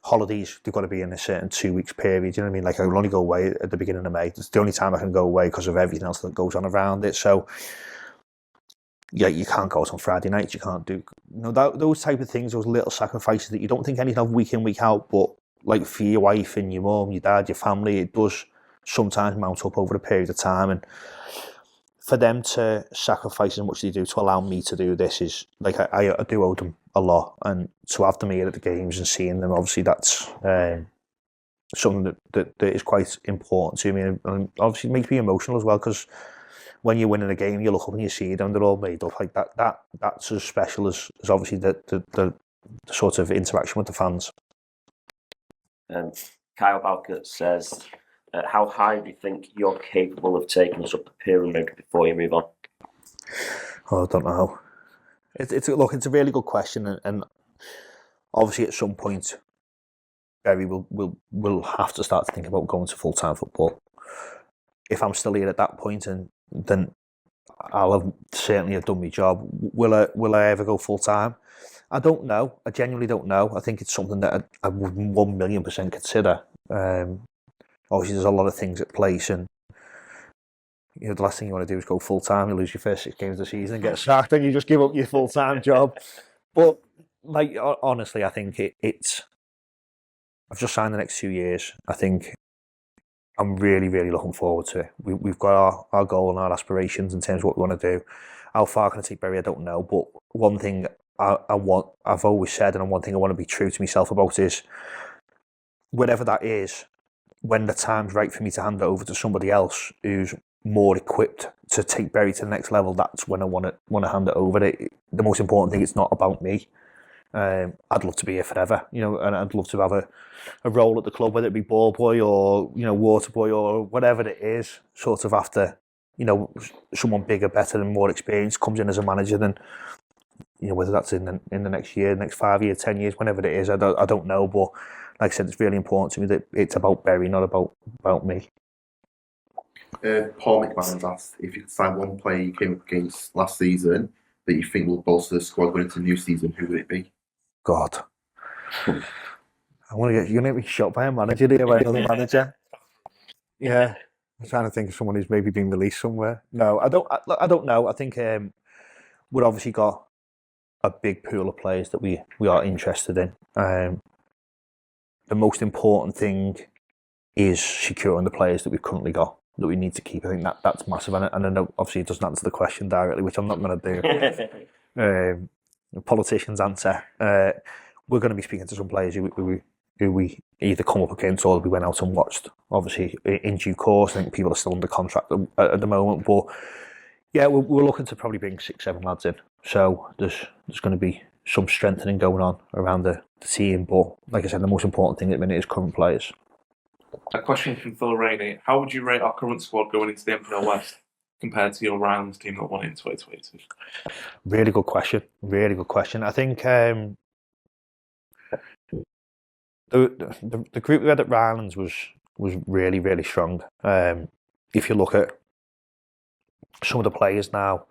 holidays, they've got to be in a certain 2 weeks period. You know what I mean? Like, I will only go away at the beginning of May. It's the only time I can go away because of everything else that goes on around it. So yeah, you can't go out on Friday nights. You can't do, those type of things, those little sacrifices that you don't think anything of week in, week out, but like for your wife and your mum, your dad, your family, it does sometimes mount up over a period of time. And for them to sacrifice as much as they do to allow me to do this is like, I do owe them a lot. And to have them here at the games and seeing them, obviously that's something that is quite important to me, and obviously it makes me emotional as well, because when you're winning a game, you look up and you see them, they're all made up like that. That's as special as obviously the sort of interaction with the fans. Kyle Balkett says, how high do you think you're capable of taking us up the pyramid before you move on? Oh, I don't know. It's a really good question, and obviously at some point, Barry will have to start to think about going to full-time football. If I'm still here at that point, and then I'll have certainly have done my job. Will I ever go full-time? I don't know. I genuinely don't know. I think it's something that I would 1,000,000% consider. Obviously, there's a lot of things at place, and the last thing you want to do is go full-time. You lose your first 6 games of the season and get sacked, and you just give up your full-time job. But like, honestly, I think it's. I've just signed the next 2 years. I think I'm really, really looking forward to it. We've got our goal and our aspirations in terms of what we want to do. How far can I take Barry? I don't know. But one thing I've always said, and one thing I want to be true to myself about is, whatever that is, when the time's right for me to hand it over to somebody else who's more equipped to take Barry to the next level, that's when I want to hand it over. The most important thing, it's not about me. I'd love to be here forever, and I'd love to have a role at the club, whether it be ball boy or water boy or whatever it is. Sort of after someone bigger, better, and more experienced comes in as a manager, then whether that's in the next year, next 5 years, 10 years, whenever it is, I don't know. But like I said, it's really important to me that it's about Barry, not about me. Paul McMahon's asked if you could find one player you came up against last season that you think will bolster the squad going into the new season, who would it be? God. You're going to get me shot by a manager here, by another manager. Yeah. I'm trying to think of someone who's maybe been released somewhere. No, I don't know. I think we've obviously got a big pool of players that we are interested in. The most important thing is securing the players that we've currently got, that we need to keep. I think that's massive. And I know obviously it doesn't answer the question directly, which I'm not going to do. Politicians answer. We're going to be speaking to some players who we either come up against or we went out and watched. Obviously, in due course, I think people are still under contract at the moment. But yeah, we're looking to probably bring 6-7 lads in. So there's going to be some strengthening going on around the team. But like I said, the most important thing at the minute is current players. A question from Phil Rainey. How would you rate our current squad going into the MPL West compared to your Rylands team that won it in 2022? Really good question. Really good question. I think the group we had at Rylands was really, really strong. If you look at some of the players now,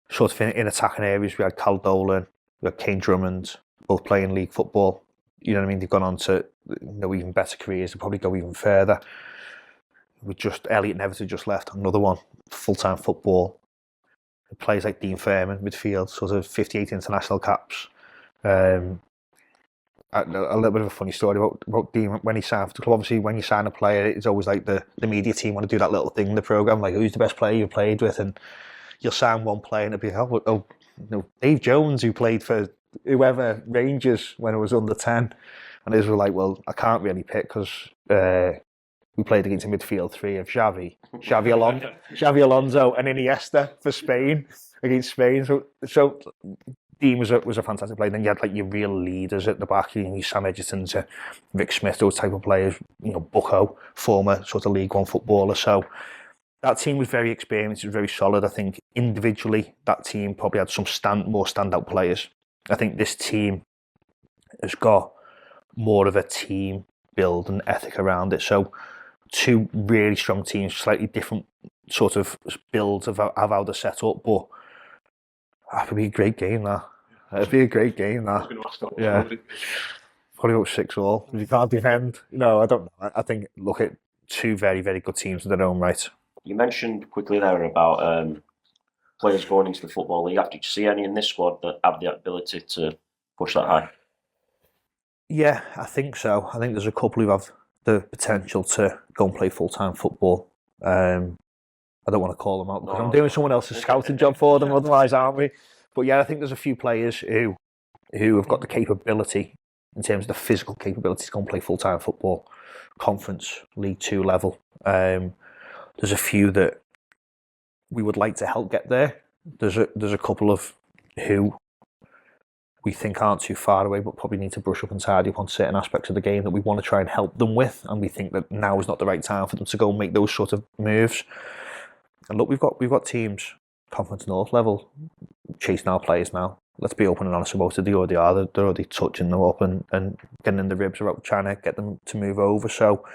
sort of in attacking areas, we had Cal Dolan, we had Kane Drummond, both playing league football. You know what I mean? They've gone on to even better careers. They'll probably go even further. With Elliot and Everton just left, another one, full-time football. Players like Dean Fairman, midfield, sort of 58 international caps. A little bit of a funny story about Dean when he signed for the club. Obviously, when you sign a player, it's always like the media team want to do that little thing in the programme, like who's the best player you played with, and you'll sign one player and it'll be, Dave Jones, who played for whoever, Rangers, when it was under 10. And they were like, well, I can't really pick because we played against a midfield three of Xavi Alonso, and Iniesta for Spain, against Spain. So Dean was a fantastic player. Then you had like your real leaders at the back, your Sam Edgerton to Vic Smith, those type of players. Bucko, former sort of League One footballer. So that team was very experienced, it was very solid. I think individually that team probably had some more standout players. I think this team has got more of a team build and ethic around it. So 2 really strong teams, slightly different sort of builds of how they're set up, but that would be a great game, that. It'd be a great game, that. Yeah. Probably about 6-all. If you can't defend, I don't know. I think, look at 2 very, very good teams in their own right. You mentioned quickly there about players going into the Football League. Did you see any in this squad that have the ability to push that high? Yeah, I think so. I think there's a couple who have the potential to go and play full-time football. I don't want to call them out because I'm doing someone else's scouting job for them, otherwise, aren't we? But yeah, I think there's a few players who have got the capability, in terms of the physical capability, to go and play full-time football, Conference, League 2 level. There's a few that we would like to help get there. There's a couple of who we think aren't too far away, but probably need to brush up and tidy up on certain aspects of the game that we want to try and help them with, and we think that now is not the right time for them to go and make those sort of moves. And look, we've got teams, Conference North level, chasing our players now. Let's be open and honest about it. They already are. They're already touching them up and getting in the ribs about trying to get them to move over. So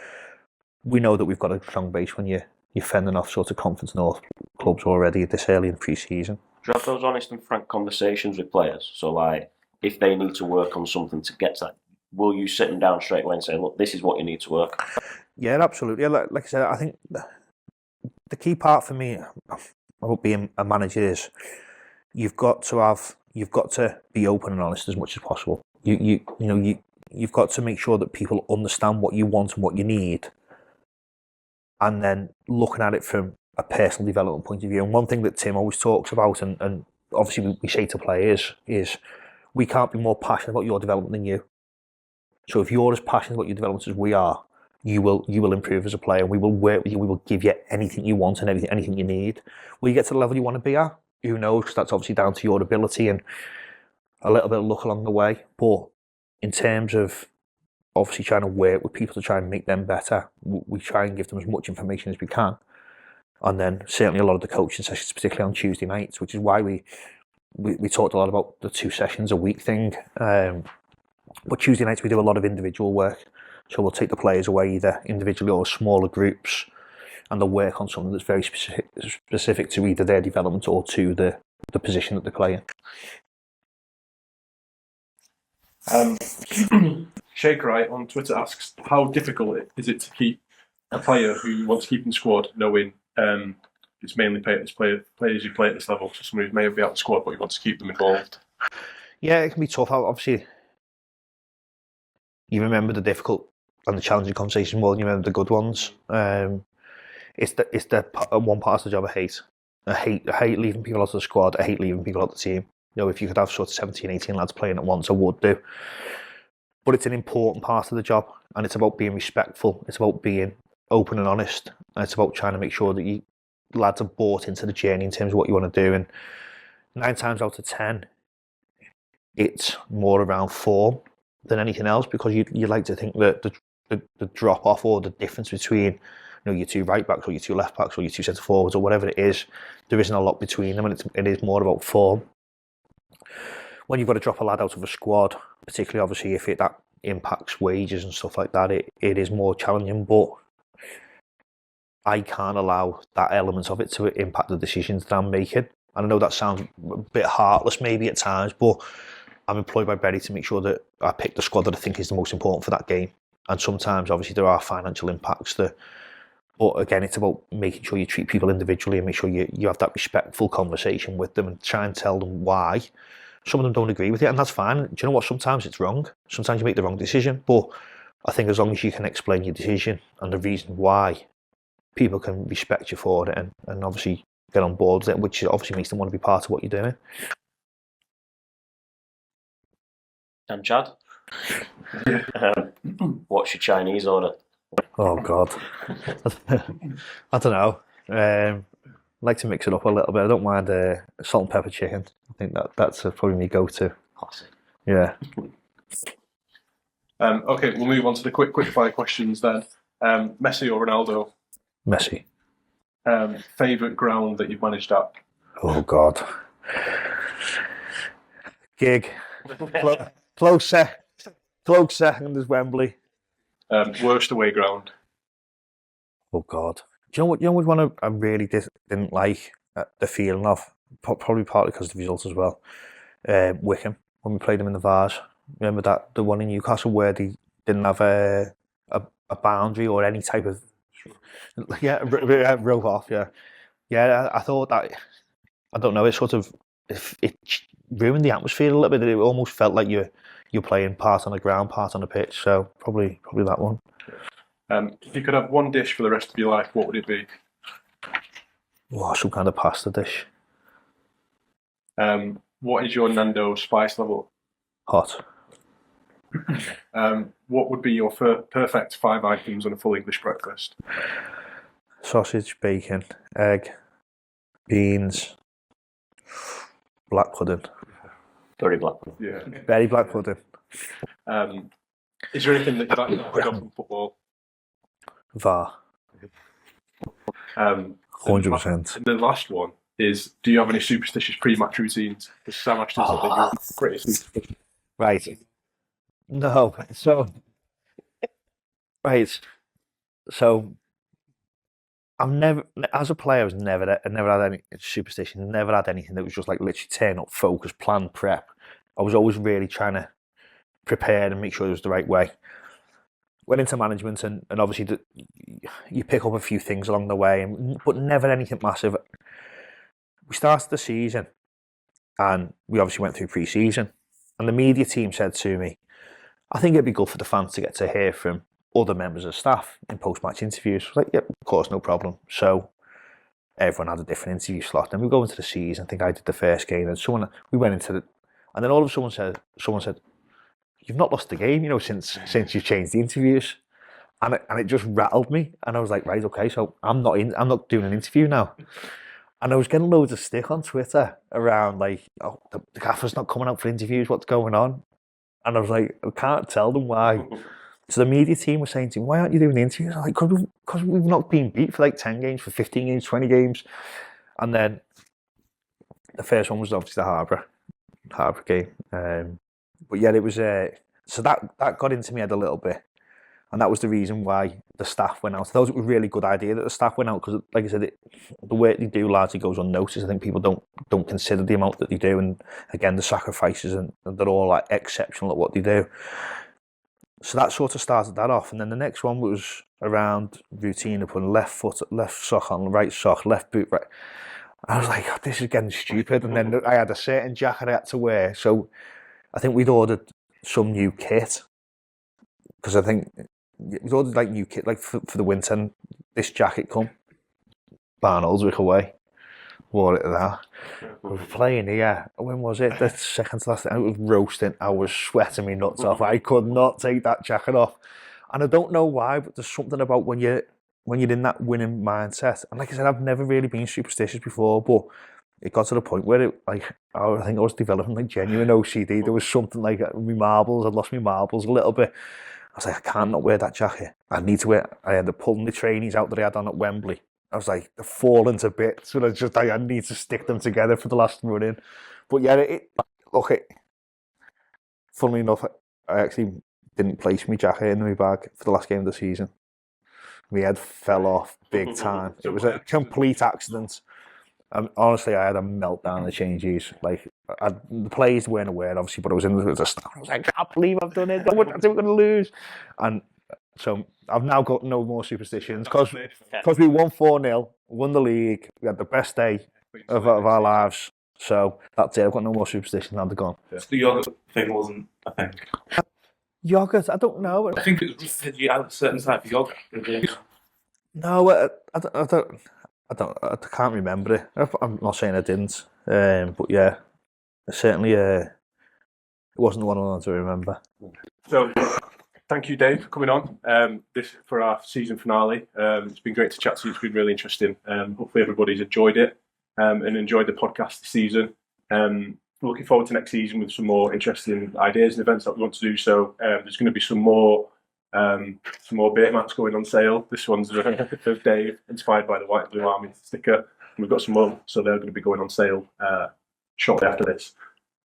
we know that we've got a strong base when you're fending off sort of Conference North clubs already this early in pre-season. Do you have those honest and frank conversations with players? So, like, if they need to work on something to get to that, will you sit them down straight away and say, look, this is what you need to work? Yeah, absolutely. Like I said, I think the key part for me about being a manager is you've got to be open and honest as much as possible. You've got to make sure that people understand what you want and what you need, and then looking at it from a personal development point of view. And one thing that Tim always talks about, and obviously we say to players, is we can't be more passionate about your development than you. So if you're as passionate about your development as we are, you will improve as a player. We will work with you. We will give you anything you want and anything you need. Will you get to the level you want to be at? Who knows? Because that's obviously down to your ability and a little bit of luck along the way. But in terms of obviously trying to work with people to try and make them better, we try and give them as much information as we can. And then certainly a lot of the coaching sessions, particularly on Tuesday nights, which is why we talked a lot about the 2 sessions a week thing. But Tuesday nights we do a lot of individual work. So we'll take the players away either individually or smaller groups, and they'll work on something that's very specific to either their development or to the position that they're playing. Shaker on Twitter asks, how difficult is it to keep a player who you want to keep in the squad, knowing it's mainly players who play at this level, so somebody who may be out of the squad but you want to keep them involved? Yeah, it can be tough. Obviously, you remember the difficult and the challenging conversation more than you remember the good ones. It's the one part of the job I hate. I hate leaving people out of the squad. I hate leaving people out of the team. If you could have sort of 17, 18 lads playing at once, I would do. But it's an important part of the job, and it's about being respectful. It's about being open and honest, and it's about trying to make sure that you lads are bought into the journey in terms of what you want to do. And 9 times out of 10, it's more around form than anything else, because you like to think that the drop off or the difference between your 2 right backs or your 2 left backs or your 2 centre forwards or whatever it is, there isn't a lot between them, and it is more about form. When you've got to drop a lad out of a squad, particularly obviously if that impacts wages and stuff like that, it is more challenging. But I can't allow that element of it to impact the decisions that I'm making. And I know that sounds a bit heartless maybe at times, but I'm employed by Berry to make sure that I pick the squad that I think is the most important for that game. And sometimes, obviously, there are financial impacts there. But again, it's about making sure you treat people individually and make sure you have that respectful conversation with them and try and tell them why. Some of them don't agree with it, and that's fine. Do you know what? Sometimes it's wrong. Sometimes you make the wrong decision. But I think as long as you can explain your decision and the reason why, people can respect you for it and obviously get on board with it, which obviously makes them want to be part of what you're doing. And Chad? What's your Chinese order? Oh God, I don't know. I like to mix it up a little bit. I don't mind salt and pepper chicken. I think that's probably my go-to. Classic. Yeah. Okay, we'll move on to the quick fire questions then. Messi or Ronaldo? Messi. Favourite ground that you've managed at? Oh God. Gig. Closer. Close second is Wembley. Worst away ground. Oh God! Do you know what one I really didn't like the feeling of? Probably partly because of the result as well. Wickham, when we played them in the Vars. Remember the one in Newcastle where they didn't have a boundary or any type of rope off. Yeah. I thought that, I don't know, it ruined the atmosphere a little bit. It almost felt like you're playing part on the ground, part on the pitch. So probably that one. If you could have one dish for the rest of your life, what would it be? Oh, some kind of pasta dish. What is your Nando spice level? Hot. What would be your perfect 5 items on a full English breakfast? Sausage, bacon, egg, beans, black pudding. Very black. Yeah. Very black pudding. Is there anything that you'd like to pick up from football? VAR. 100%. And the last one is, do you have any superstitious pre-match routines? Because Sam actually said that you're pretty superstitious. Right. No. So I've never, as a player, I never had any superstition. Never had anything that was just like literally turn up, focus, plan, prep. I was always really trying to prepare and make sure it was the right way. Went into management and obviously you pick up a few things along the way, but never anything massive. We started the season and we obviously went through pre-season, and the media team said to me, I think it'd be good for the fans to get to hear from other members of staff in post-match interviews. I was like, yep, of course, no problem. So everyone had a different interview slot. And we go into the season, I think I did the first game, and we went into it, and then all of a sudden someone said, you've not lost the game, since you've changed the interviews. And it just rattled me. And I was like, right, okay, so I'm not doing an interview now. And I was getting loads of stick on Twitter around like, oh, the gaffer's not coming out for interviews, what's going on? And I was like, I can't tell them why. So the media team was saying to me, why aren't you doing the interviews? I'm like, because we've not been beat for like 10 games, for 15 games, 20 games. And then the first one was obviously the Harbour game. But yeah, it was, so that got into my head a little bit. And that was the reason why the staff went out. I thought it was a really good idea that the staff went out, because, like I said, the work they do largely goes unnoticed. I think people don't consider the amount that they do, and again, the sacrifices, and they're all like exceptional at what they do. So that sort of started that off, and then the next one was around routine of putting left sock on, right sock, left boot, right. I was like, oh, this is getting stupid. And then I had a certain jacket I had to wear, so I think we'd ordered some new kit, because I think we'd ordered like new kit, like for the winter, and this jacket come, Barnoldswick away, wore it to that. We were playing here, when was it? The second to last, I was roasting, I was sweating me nuts off, I could not take that jacket off. And I don't know why, but there's something about when you're in that winning mindset, and like I said, I've never really been superstitious before, but it got to the point where I think I was developing like genuine OCD. There was something like my marbles, I'd lost my marbles a little bit. I was like, I can't not wear that jacket. I need to wear. I had to pull the trainees out that I had on at Wembley. I was like, they're falling to bits. So I need to stick them together for the last run in. But yeah, funnily enough, I actually didn't place my jacket in my bag for the last game of the season. My head fell off big time. It was a complete accident. Honestly, I had a meltdown in the changes. Like, the players weren't aware, obviously, but I was in the stand. I was like, I can't believe I've done it. I think we're going to lose. And so I've now got no more superstitions, because we won 4-0, won the league, we had the best day of our lives. So that's it. I've got no more superstitions. Now they're gone. Yeah. The yogurt thing wasn't a thing. Yogurt? I don't know. I think it was you had a certain type of yogurt. No, I can't remember it. I'm not saying I didn't, but yeah, certainly it wasn't the one I wanted to remember. So, thank you, Dave, for coming on. This for our season finale. It's been great to chat to you. It's been really interesting. Hopefully, everybody's enjoyed it and enjoyed the podcast this season. Looking forward to next season with some more interesting ideas and events that we want to do. So, there's going to be some more beer mats going on sale. This one's of Dave, inspired by the white and blue Armin sticker. We've got some more, so they're going to be going on sale shortly after this.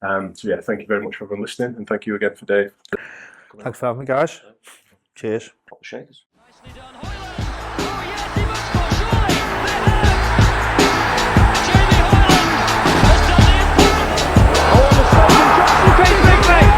So yeah, thank you very much for everyone listening, and thank you again for Dave. Thanks for having me, guys. Cheers. Pop the shakers. Nicely done, Hoyland. Oh yes, he must score, surely. They have. Jamie Hoyland has done the important. Oh, on the spot from Johnson, David McNabb.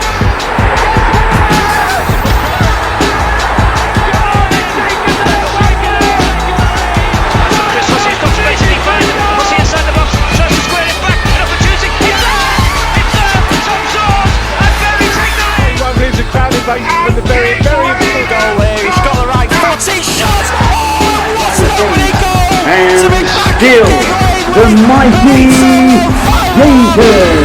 Chris Hussey's got space in front. Hussey inside the box, tries to square it back. An opportunity. It's there! It's there! Tom Saws! And Berry take the lead! Wembley is a crowded place with the very important goal there. He's got the right foot. He shot! Oh, what an opening goal! And still, the mighty Shakers.